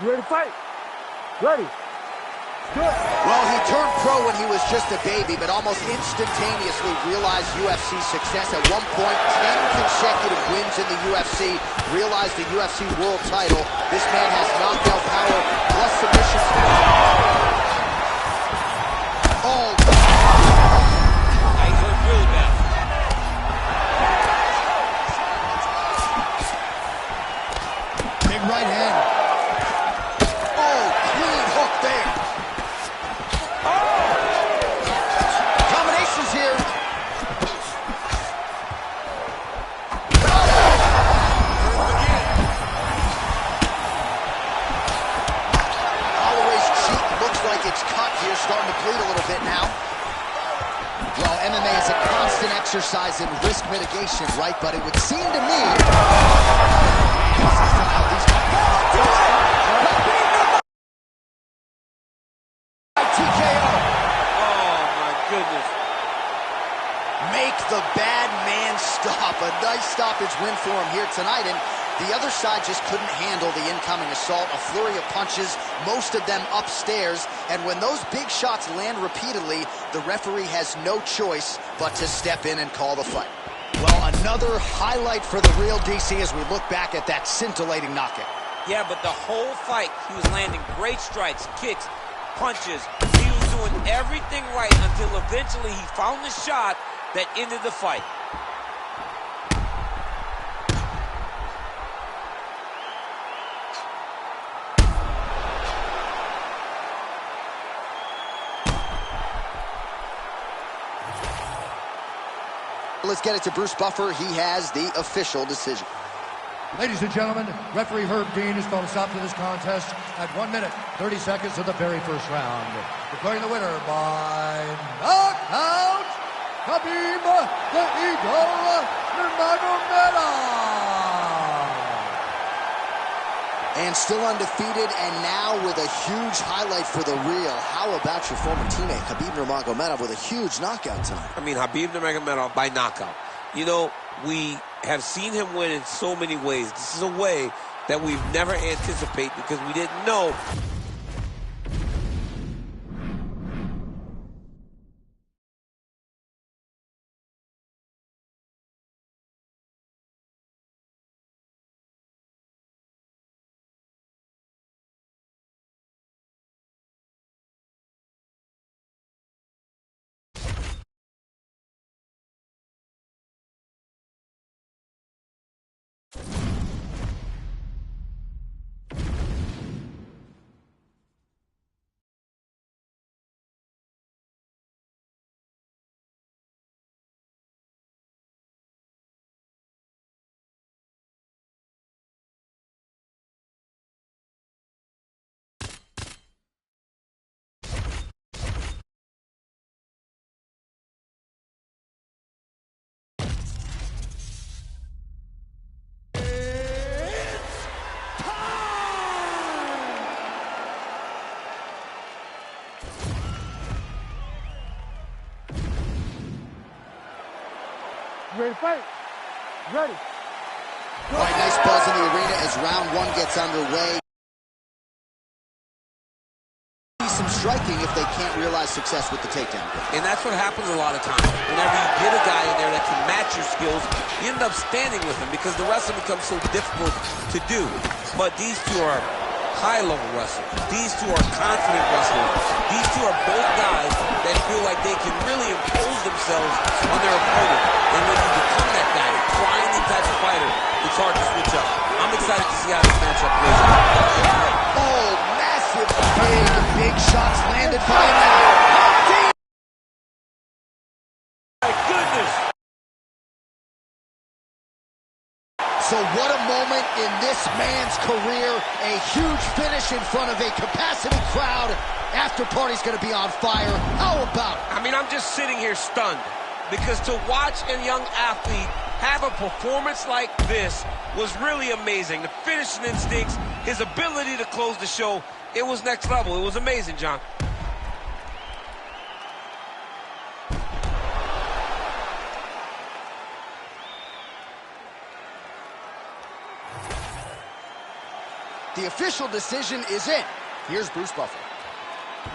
You ready to fight? Ready. Good. Well, he turned pro when he was just a baby, but almost instantaneously realized UFC success. At one point, 10 consecutive wins in the UFC, realized the UFC world title. This man has knockout power, plus submissions. Oh. He's hurt really bad. Big right hand. Oh, clean hook there. Combinations here. Holloway's cheek looks like it's cut here, starting to bleed a little bit now. Well, MMA is a constant exercise in risk mitigation, right? But it would seem to me... Make the bad man stop. A nice stoppage win for him here tonight, and the other side just couldn't handle the incoming assault. A flurry of punches, most of them upstairs, and when those big shots land repeatedly, the referee has no choice but to step in and call the fight. Well, another highlight for the real DC as we look back at that scintillating knockout. Yeah, but the whole fight, he was landing great strikes, kicks, punches. He was doing everything right until eventually he found the shot that ended the fight. Let's get it to Bruce Buffer. He has the official decision. Ladies and gentlemen, referee Herb Dean has called a stop to this contest at 1 minute, 30 seconds of the very first round. Declaring the winner by knockout, Khabib the Eagle Nurmagomedov. And still undefeated, and now with a huge highlight for the real. How about your former teammate, Khabib Nurmagomedov, with a huge knockout tonight? I mean, Khabib Nurmagomedov by knockout. You know, we have seen him win in so many ways. This is a way that we've never anticipated because we didn't know. You ready to fight? Ready. All right, nice buzz in the arena as round one gets underway. Some striking if they can't realize success with the takedown. And that's what happens a lot of times. Whenever you get a guy in there that can match your skills, you end up standing with him because the wrestling becomes so difficult to do. But these two are high-level wrestlers. These two are confident wrestlers. These two are both guys that feel like they can really impose themselves on their opponent. And when you become that guy, a grinding type of fighter, it's hard to switch up. I'm excited to see how this matchup plays out. Oh, massive, big shots landed by him now. My goodness! So what a moment in this man's career. A huge finish in front of a capacity crowd. After party's going to be on fire. How about it? I mean, I'm just sitting here stunned because to watch a young athlete have a performance like this was really amazing. The finishing instincts, his ability to close the show, it was next level. It was amazing, John. The official decision is in. Here's Bruce Buffer.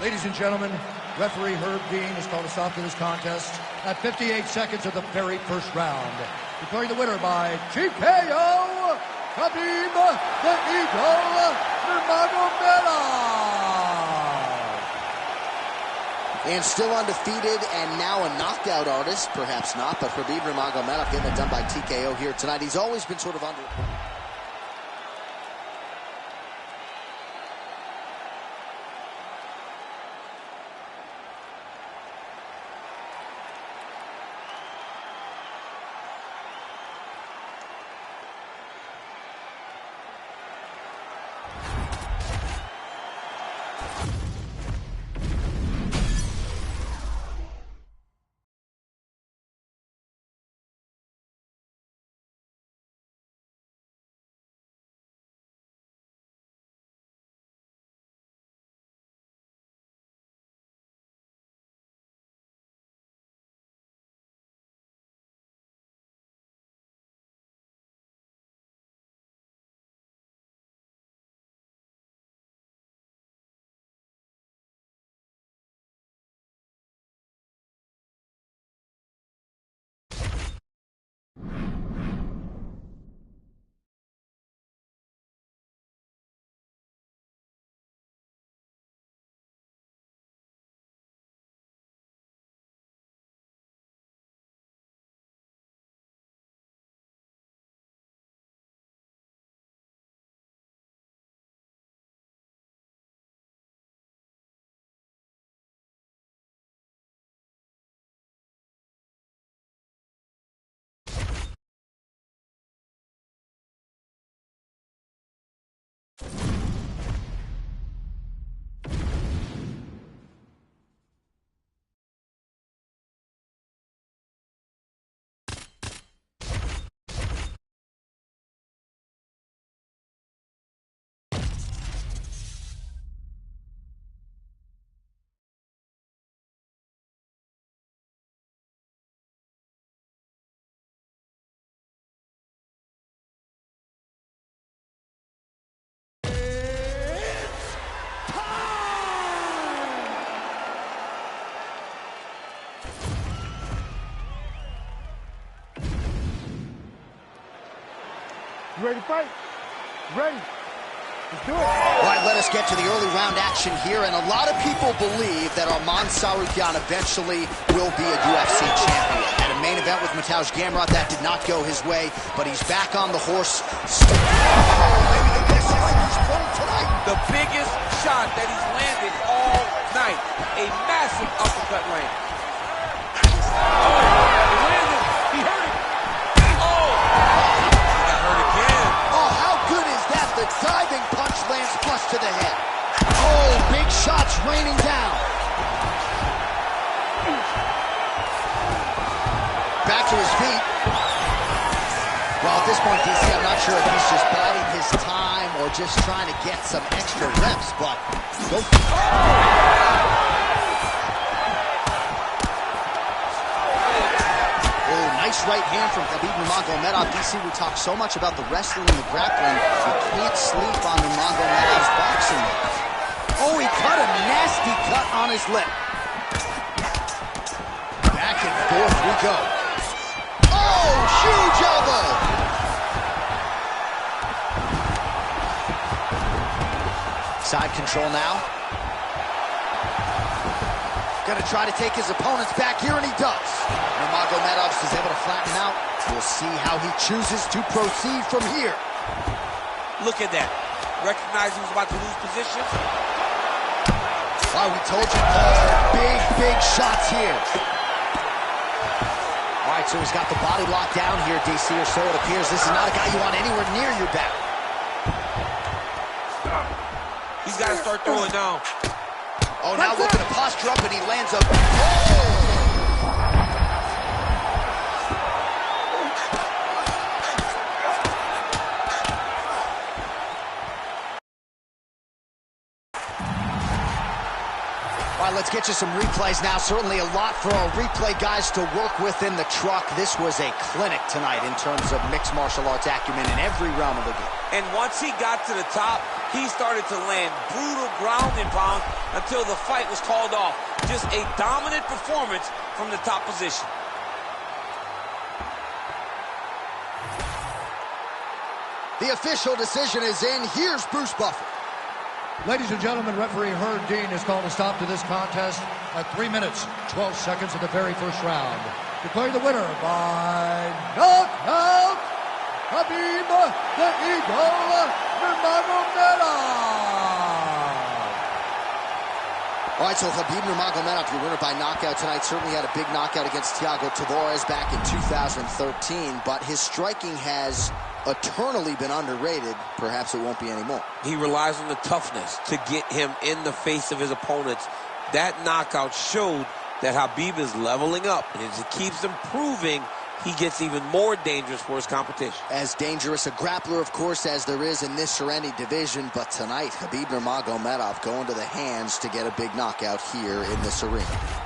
Ladies and gentlemen, referee Herb Dean has called a stop to this contest at 58 seconds of the very first round. Declaring the winner by TKO, Khabib the Eagle Nurmagomedov. And still undefeated and now a knockout artist. Perhaps not, but Khabib Nurmagomedov getting it done by TKO here tonight. He's always been sort of under... You ready to fight? Ready. Let's do it. All right, let us get to the early round action here, and a lot of people believe that Arman Tsarukyan eventually will be a UFC champion. At a main event with Mateusz Gamrot, that did not go his way, but he's back on the horse. Maybe the best he's thrown tonight. The biggest shot that he's landed all night. A massive uppercut land. Oh, he landed. He hurt it. Oh, he got hurt again. Oh, how good is that? The diving punch lands flush to the head. Oh, big shots raining down. Back to his feet. Well, at this point, DC, I'm not sure if he's just biding his time or just trying to get some extra reps, but go. Oh, nice right hand from Khabib Nurmagomedov. DC, we talk so much about the wrestling and the grappling. You can't sleep on Nurmagomedov's boxing. Oh, he cut a nasty cut on his lip. Back and forth we go. Oh, huge elbow. Side control now. Gonna try to take his opponents back here, and he does. Nurmagomedov is able to flatten out. We'll see how he chooses to proceed from here. Look at that. Recognized he was about to lose position. Why, we told you, big shots here. All right, so he's got the body locked down here, DC, or so it appears. This is not a guy you want anywhere near your back. He's got to start throwing down. Oh, now looking to posture up, and he lands a... Oh! All right, let's get you some replays now. Certainly a lot for our replay guys to work with in the truck. This was a clinic tonight in terms of mixed martial arts acumen in every realm of the game. And once he got to the top, He started to land brutal ground and pound until the fight was called off. Just a dominant performance from the top position. The official decision is in. Here's Bruce Buffer. Ladies and gentlemen, referee Herb Dean has called a stop to this contest at 3 minutes, 12 seconds of the very first round. Declaring the winner by knockout, Khabib the Eagle Nurmagomedov. All right, so Khabib Nurmagomedov, your winner by knockout tonight, certainly had a big knockout against Thiago Tavares back in 2013, but his striking has eternally been underrated. Perhaps it won't be anymore. He relies on the toughness to get him in the face of his opponents. That knockout showed that Khabib is leveling up, and as he keeps improving, he gets even more dangerous for his competition. As dangerous a grappler, of course, as there is in this or any division, but tonight, Khabib Nurmagomedov going to the hands to get a big knockout here in this arena.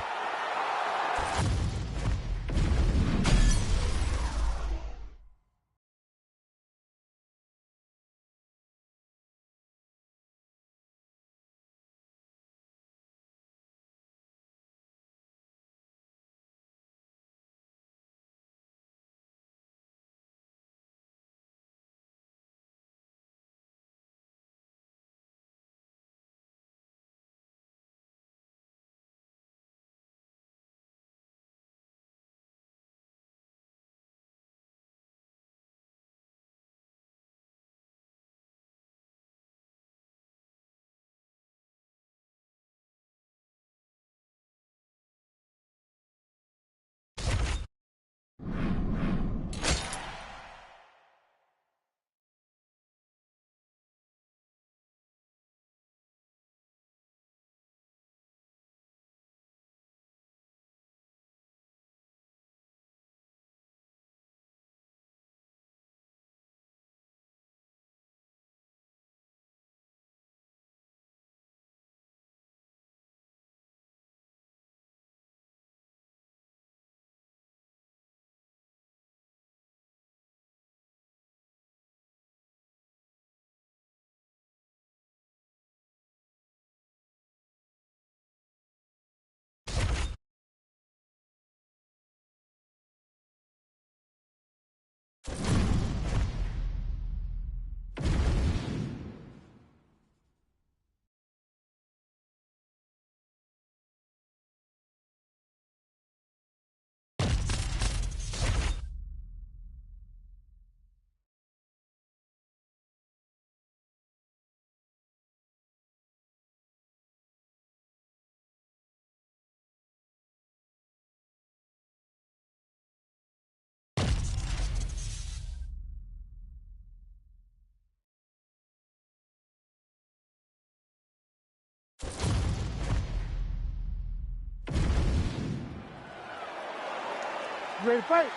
You ready to fight?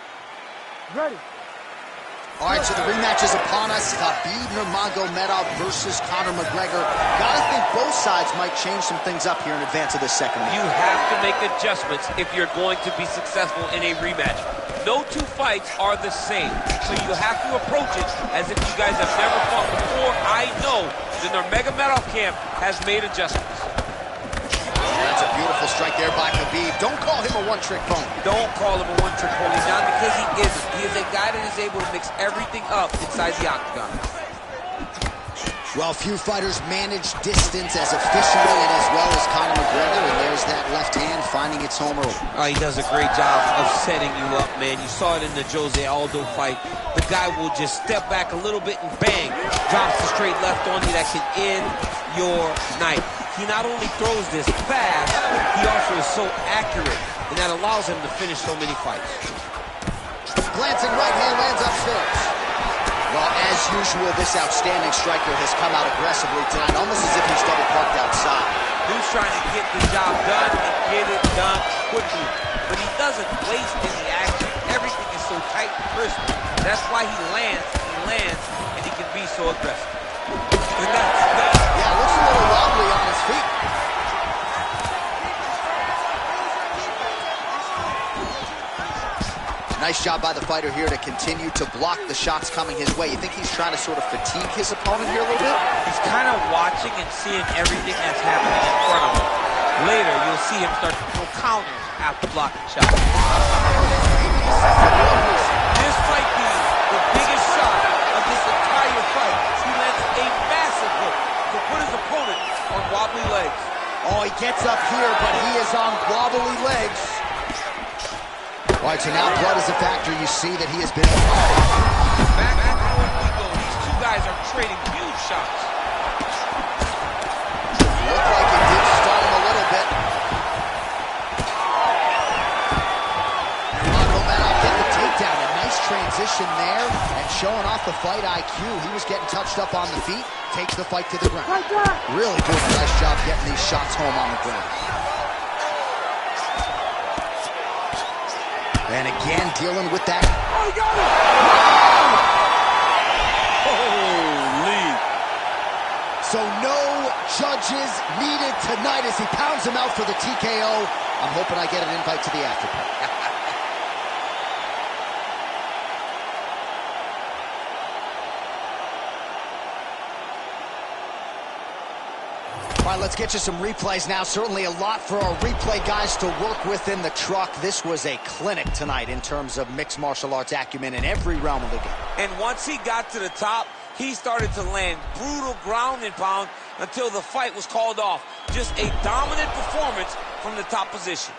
Ready. All right, so the rematch is upon us. Khabib Nurmagomedov versus Conor McGregor. Gotta think both sides might change some things up here in advance of this second round. You have to make adjustments if you're going to be successful in a rematch. No two fights are the same, so you have to approach it as if you guys have never fought before. I know the Nurmagomedov camp has made adjustments. That's a beautiful strike there by Khabib. Don't call him a one-trick pony. Don't call him a one-trick pony, not because he isn't. He is a guy that is able to mix everything up inside the octagon. Well, few fighters manage distance as efficiently and as well as Conor McGregor, and there's that left hand finding its home early. He does a great job of setting you up, man. You saw it in the Jose Aldo fight. The guy will just step back a little bit and bang, drops the straight left on you that can end your night. He not only throws this fast, he also is so accurate, and that allows him to finish so many fights. Glancing right hand lands upstairs. Well, as usual, this outstanding striker has come out aggressively tonight, almost as if he's double parked outside. Dude's trying to get the job done and get it done quickly, but he doesn't waste any action. Everything is so tight and crisp. That's why he lands, and he can be so aggressive. And yeah, looks a little wobbly on his feet. Nice job by the fighter here to continue to block the shots coming his way. You think he's trying to sort of fatigue his opponent here a little bit? He's kind of watching and seeing everything that's happening in front of him. Later, you'll see him start to throw counters after blocking shots. This might be the biggest shot of this entire fight. He lands a massive hook to put his opponent on wobbly legs. Oh, he gets up here, but he is on wobbly legs. All right, so now blood is a factor. You see that he has been... Back and forth we go. These two guys are trading huge shots. Looked like it did stall him a little bit. Nurmagomedov getting the takedown. A nice transition there and showing off the fight IQ. He was getting touched up on the feet. Takes the fight to the ground. Really doing a nice job getting these shots home on the ground. And again, dealing with that. Oh, he got it! Holy. So no judges needed tonight as he pounds him out for the TKO. I'm hoping I get an invite to the after party. All right, let's get you some replays now. Certainly a lot for our replay guys to work with in the truck. This was a clinic tonight in terms of mixed martial arts acumen in every realm of the game. And once he got to the top, he started to land brutal ground and pound until the fight was called off. Just a dominant performance from the top position.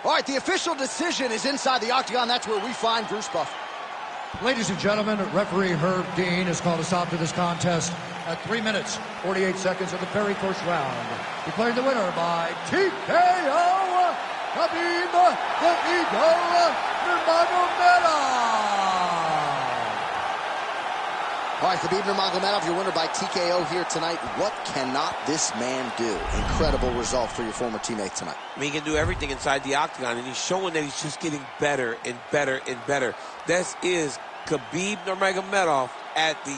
All right, the official decision is inside the octagon. That's where we find Bruce Buffer. Ladies and gentlemen, referee Herb Dean has called a stop to this contest at 3 minutes, 48 seconds of the very first round. Declaring the winner by TKO, Khabib the Eagle Nurmagomedov. All right, Khabib Nurmagomedov, your winner by TKO here tonight. What cannot this man do? Incredible result for your former teammate tonight. I mean, he can do everything inside the octagon, and he's showing that he's just getting better and better and better. This is Khabib Nurmagomedov at the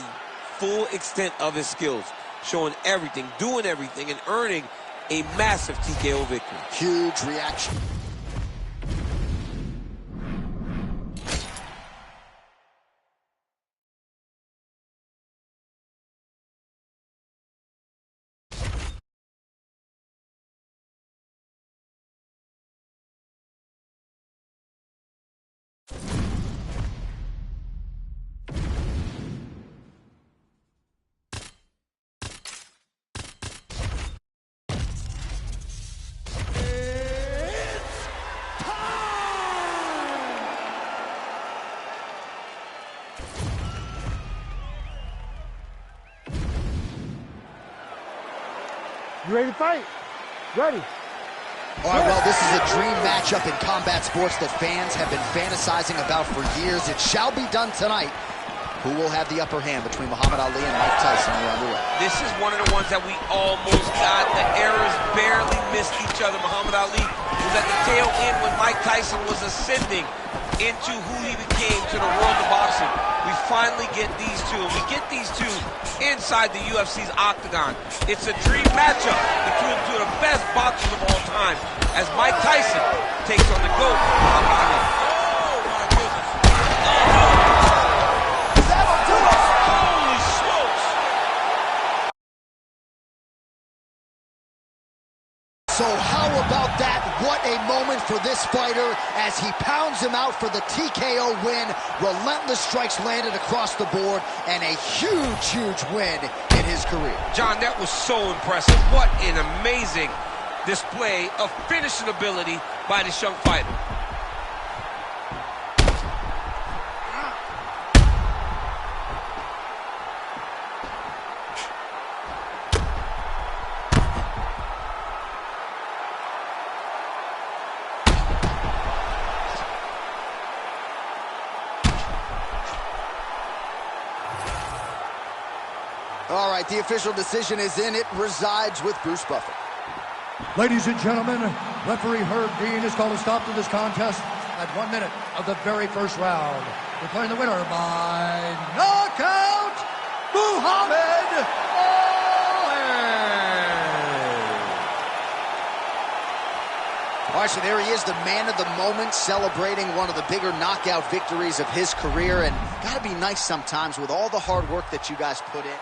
full extent of his skills, showing everything, doing everything, and earning a massive TKO victory. Huge reaction. You ready to fight? Ready. All right, well, this is a dream matchup in combat sports that fans have been fantasizing about for years. It shall be done tonight. Who will have the upper hand between Muhammad Ali and Mike Tyson? We're underway. This is one of the ones that we almost got. The errors barely missed each other. Muhammad Ali was at the tail end when Mike Tyson was ascending into who he became to the world of boxing. We finally get these two, and we get these two inside the UFC's octagon. It's a dream matchup between two of the best boxers of all time as Mike Tyson takes on the GOAT, Muhammad Ali. Oh, my goodness. That'll do it! Holy smokes! So how about that? What a moment for this fighter as he pounds him out for the TKO win. Relentless strikes landed across the board and a huge, huge win in his career. John, that was so impressive. What an amazing display of finishing ability by this young fighter. All right, the official decision is in. It resides with Bruce Buffer. Ladies and gentlemen, referee Herb Dean has called a stop to this contest at 1 minute of the very first round. Declaring the winner by knockout, Muhammad Ali. All right, so there he is, the man of the moment, celebrating one of the bigger knockout victories of his career. And gotta be nice sometimes with all the hard work that you guys put in.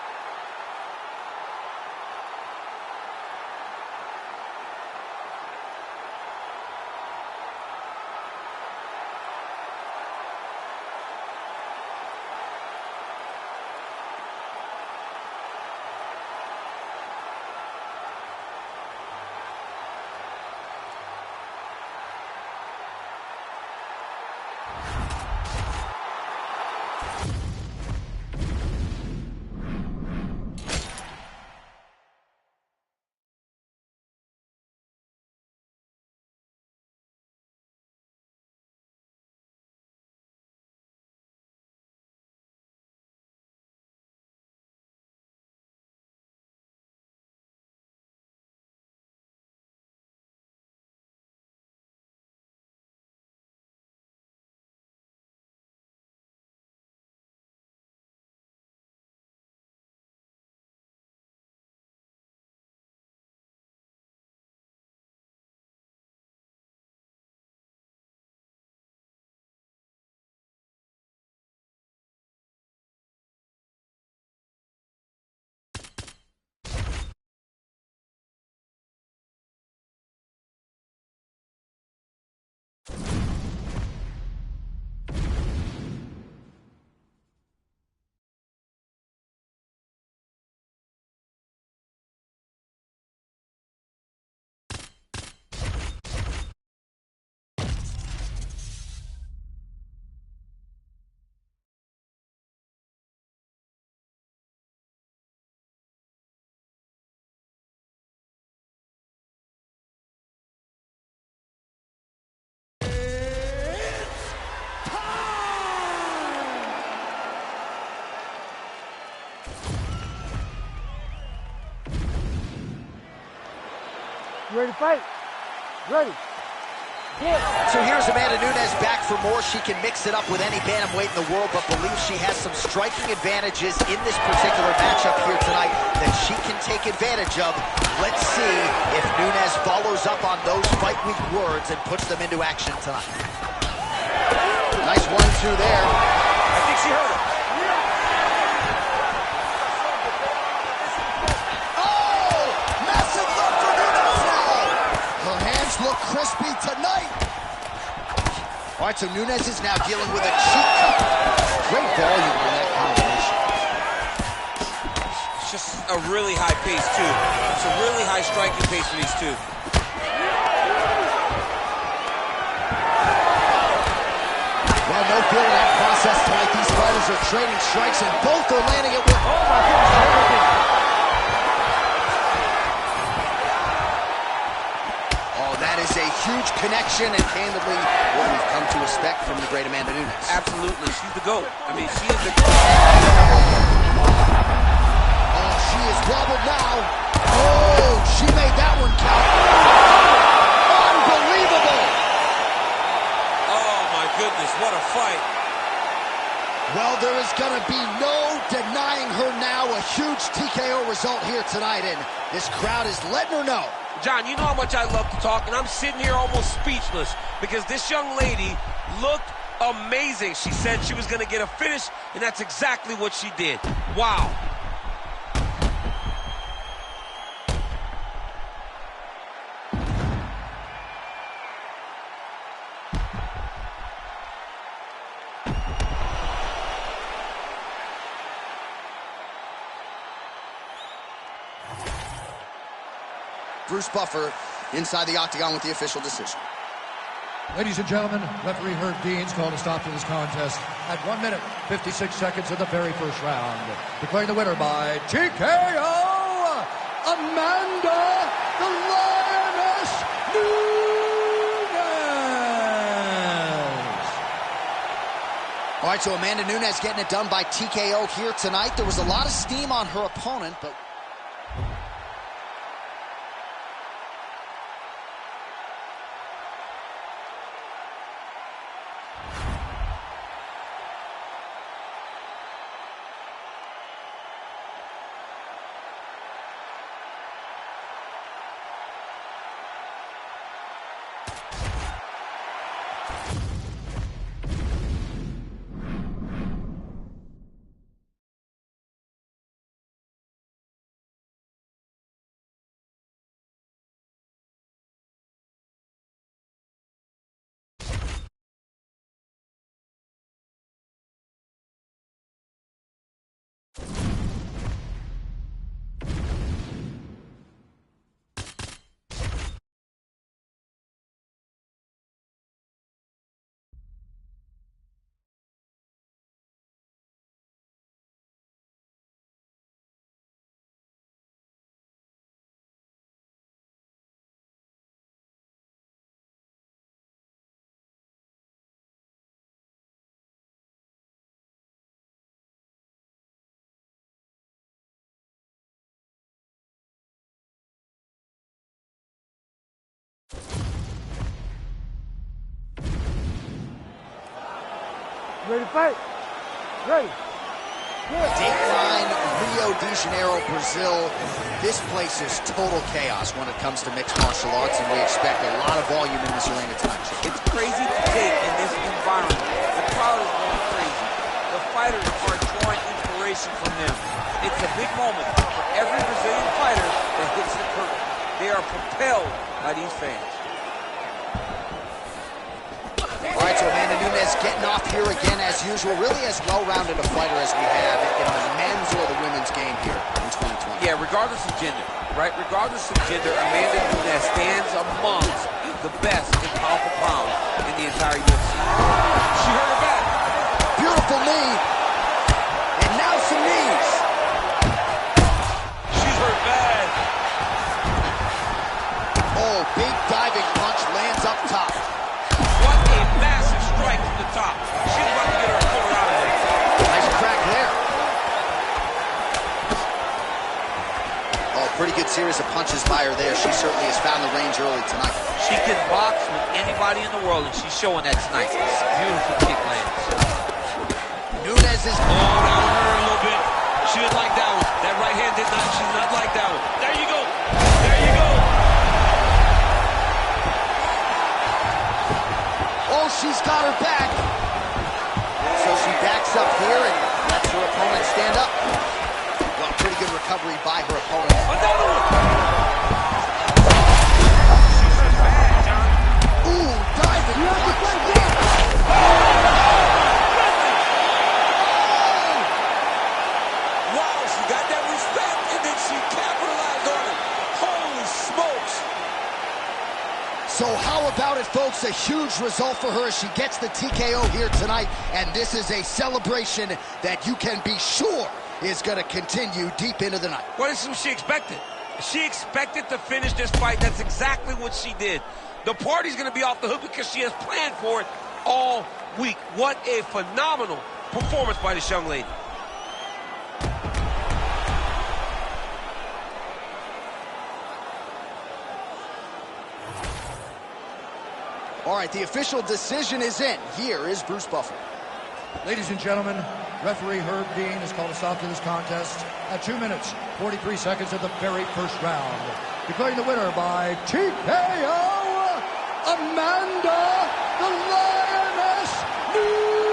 You ready to fight? Ready. So here's Amanda Nunes back for more. She can mix it up with any bantamweight in the world, but believes she has some striking advantages in this particular matchup here tonight that she can take advantage of. Let's see if Nunes follows up on those fight week words and puts them into action tonight. Nice 1-2 there. I think she hurt him. Oh! Massive look for Nunes now! Her hands look crispy tonight. All right, so Nunes is now dealing with a cheek cut. Great volume in that combination. It's just a really high pace, too. It's a really high striking pace for these two. Well, no fear in that process tonight. These fighters are trading strikes, and both are landing it with... Oh, my goodness. Oh, that is a huge connection, and candidly, what we've come to expect from the great Amanda Nunes. Absolutely. She's the GOAT. I mean, she is the GOAT. Oh, she is wobbled now. Oh, she made that one count. Unbelievable. Oh, my goodness. What a fight. Well, there is going to be no denying her now. A huge TKO result here tonight, and this crowd is letting her know. John, you know how much I love to talk, and I'm sitting here almost speechless because this young lady looked amazing. She said she was going to get a finish, and that's exactly what she did. Wow. Bruce Buffer inside the octagon with the official decision. Ladies and gentlemen, referee Herb Dean's called a stop to this contest at 1 minute, 56 seconds of the very first round. Declaring the winner by TKO, Amanda the Lioness Nunes. All right, so Amanda Nunes getting it done by TKO here tonight. There was a lot of steam on her opponent, but... Ready to fight? Ready. Dateline, Rio de Janeiro, Brazil. This place is total chaos when it comes to mixed martial arts, and we expect a lot of volume in this arena tonight. It's crazy to take in this environment. The crowd is going crazy. The fighters are drawing inspiration from them. It's a big moment for every Brazilian fighter that hits the curtain. They are propelled by these fans. All right, so Amanda Nunes getting off here again as usual. Really as well-rounded a fighter as we have in the men's or the women's game here in 2020. Yeah, regardless of gender, right? Regardless of gender, Amanda Nunes stands amongst the best in pound for pound in the entire UFC. She hurt her back. Beautiful knee. And now some knees. She's hurt bad. Oh, big diving punch lands up top. What a massive strike from the top. She's about to get her opponent out of there. Nice crack there. Oh, pretty good series of punches by her there. She certainly has found the range early tonight. She can box with anybody in the world, and she's showing that tonight. Beautiful kick lands. Nunes is... Oh, that one hurt her a little bit. She didn't like that one. That right hand did not. She's not like that one. There you go. There you go. Oh, she's got her back. So she backs up here and lets her opponent stand up. Well, pretty good recovery by her opponent. Another one. She's hurt bad, John. Ooh, diving punch. Wow, she got that respect, and then she capitalized on it. Holy smokes. So how about it, folks? A huge result for her as she gets the TKO here tonight. And this is a celebration that you can be sure is going to continue deep into the night. What is what she expected? She expected to finish this fight. That's exactly what she did. The party's going to be off the hook because she has planned for it all week. What a phenomenal performance by this young lady. All right, the official decision is in. Here is Bruce Buffer. Ladies and gentlemen, referee Herb Dean has called a stop to this contest at 2 minutes, 43 seconds of the very first round. Declaring the winner by TKO, Amanda the Lioness Nunes.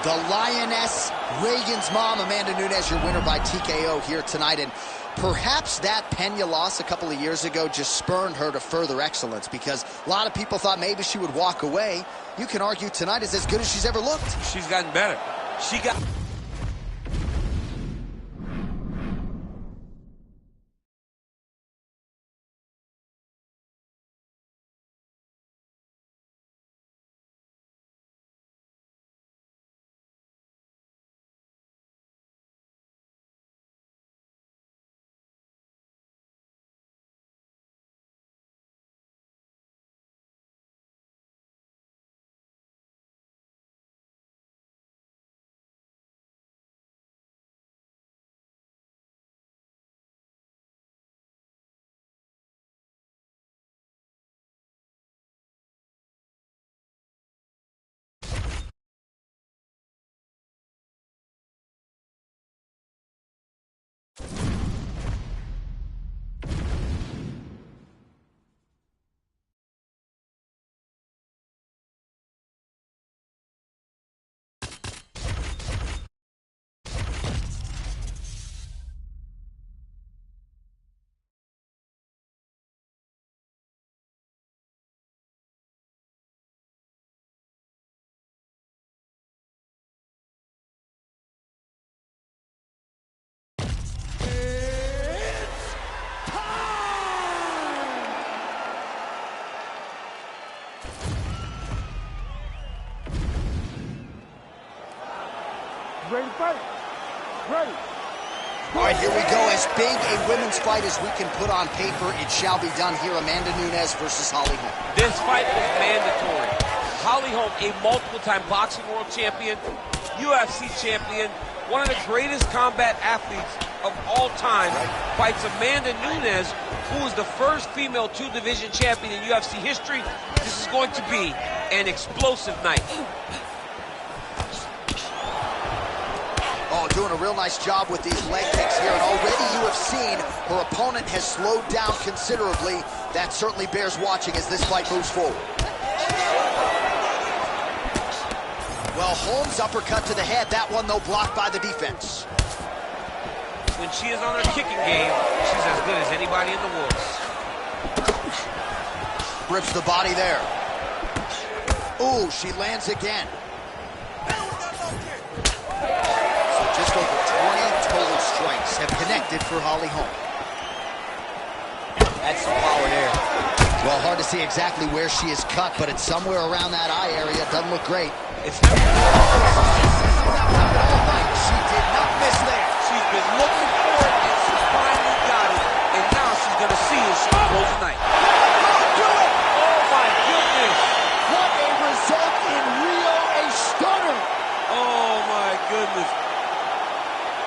The Lioness, Reagan's mom, Amanda Nunes, your winner by TKO here tonight. And perhaps that Pena loss a couple of years ago just spurned her to further excellence, because a lot of people thought maybe she would walk away. You can argue tonight is as good as she's ever looked. She's gotten better. She got... Ready to fight? Ready. All right, here we go. As big a women's fight as we can put on paper, it shall be done here. Amanda Nunes versus Holly Holm. This fight is mandatory. Holly Holm, a multiple-time boxing world champion, UFC champion, one of the greatest combat athletes of all time fights Amanda Nunes, who is the first female two-division champion in UFC history. This is going to be an explosive night. Oh, doing a real nice job with these leg kicks here, and already you have seen her opponent has slowed down considerably. That certainly bears watching as this fight moves forward. Well, Holmes' uppercut to the head, that one, though, blocked by the defense. When she is on her kicking game, she's as good as anybody in the world. Rips the body there. Ooh, she lands again. Just over 20 total strikes have connected for Holly Holm. That's some power there. Well, hard to see exactly where she is cut, but it's somewhere around that eye area. Doesn't look great. It's never... She did not miss there. She's been looking for it, and she finally got it. And now she's going to see it. She close the night. Do it! Oh, my goodness. What a result in Rio, a stunner. Oh, my goodness.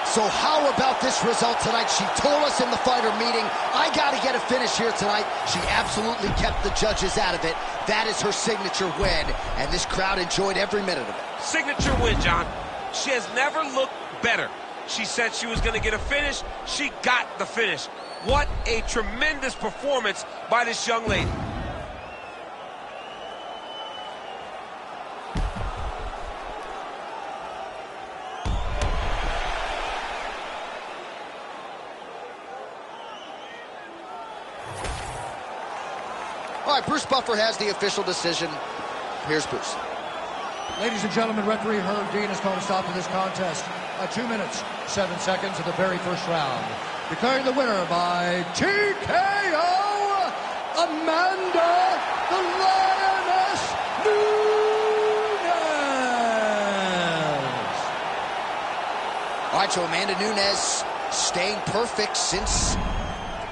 So how about this result tonight? She told us in the fighter meeting, I got to get a finish here tonight. She absolutely kept the judges out of it. That is her signature win, and this crowd enjoyed every minute of it. Signature win, John. She has never looked better. She said she was going to get a finish. She got the finish. What a tremendous performance by this young lady. All right, Bruce Buffer has the official decision. Here's Bruce. Ladies and gentlemen, referee Herb Dean has called a stop to this contest at 2 minutes, 7 seconds of the very first round. Declaring the winner by TKO, Amanda the Lioness Nunes. All right, so Amanda Nunes staying perfect since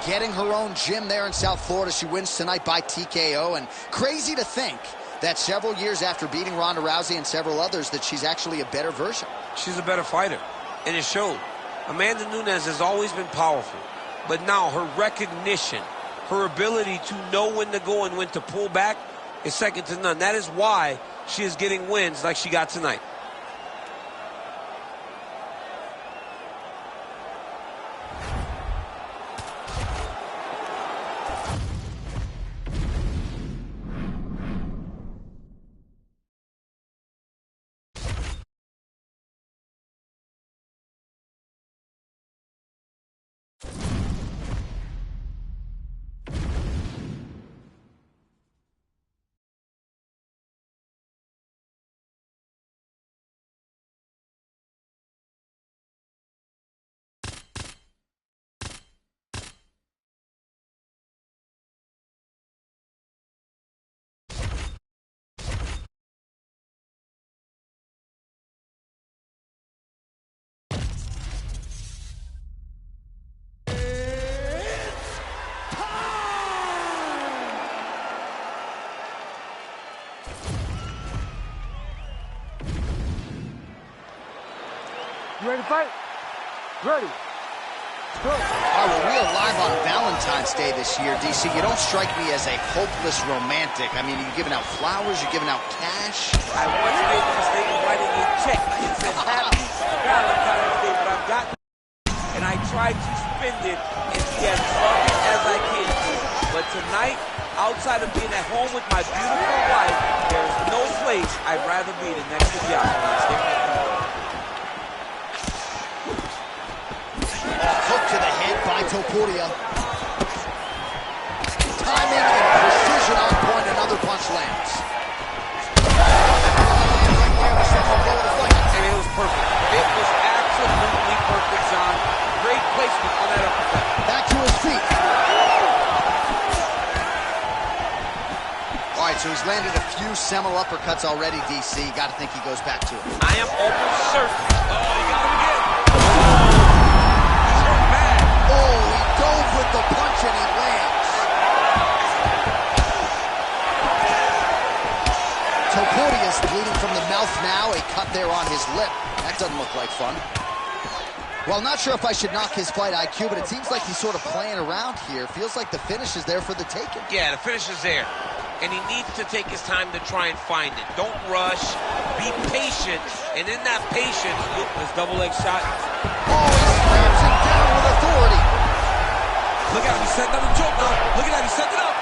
getting her own gym there in South Florida. She wins tonight by TKO, and crazy to think that several years after beating Ronda Rousey and several others that she's actually a better version. She's a better fighter, and it showed. Amanda Nunes has always been powerful, but now her recognition, her ability to know when to go and when to pull back is second to none. That is why she is getting wins like she got tonight. You ready to fight? Ready. Go. All right, well, we are live on Valentine's Day this year, DC. You don't strike me as a hopeless romantic. I mean, you're giving out flowers, you're giving out cash. I once made the mistake of writing a check. It says Happy Valentine's Day, but I've got, and I tried to spend it and be as loving as I can. But tonight, outside of being at home with my beautiful wife, there's no place I'd rather be than next to the yacht. Hook to the head by Topuria. Timing and precision on point. Another punch lands. And it was perfect. It was absolutely perfect, John. Great placement on that uppercut. Back to his feet. All right, so he's landed a few seminal uppercuts already, DC. Got to think he goes back to it. I am almost certain. Oh, you got him again. Oh, he dove with the punch and he lands. Topuria's bleeding from the mouth now. A cut there on his lip. That doesn't look like fun. Well, I'm not sure if I should knock his fight IQ, but it seems like he's sort of playing around here. Feels like the finish is there for the taking. Yeah, the finish is there. And he needs to take his time to try and find it. Don't rush. Be patient. And in that patience, This double leg shot. Oh, he slams him down with authority. Look at him, he's setting up the choke now. Look at that, he's setting it up.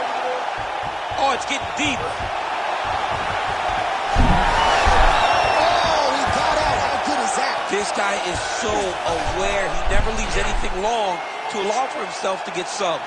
Oh, it's getting deep. Oh, he got out. How good is that? This guy is so aware. He never leaves anything long to allow for himself to get subbed.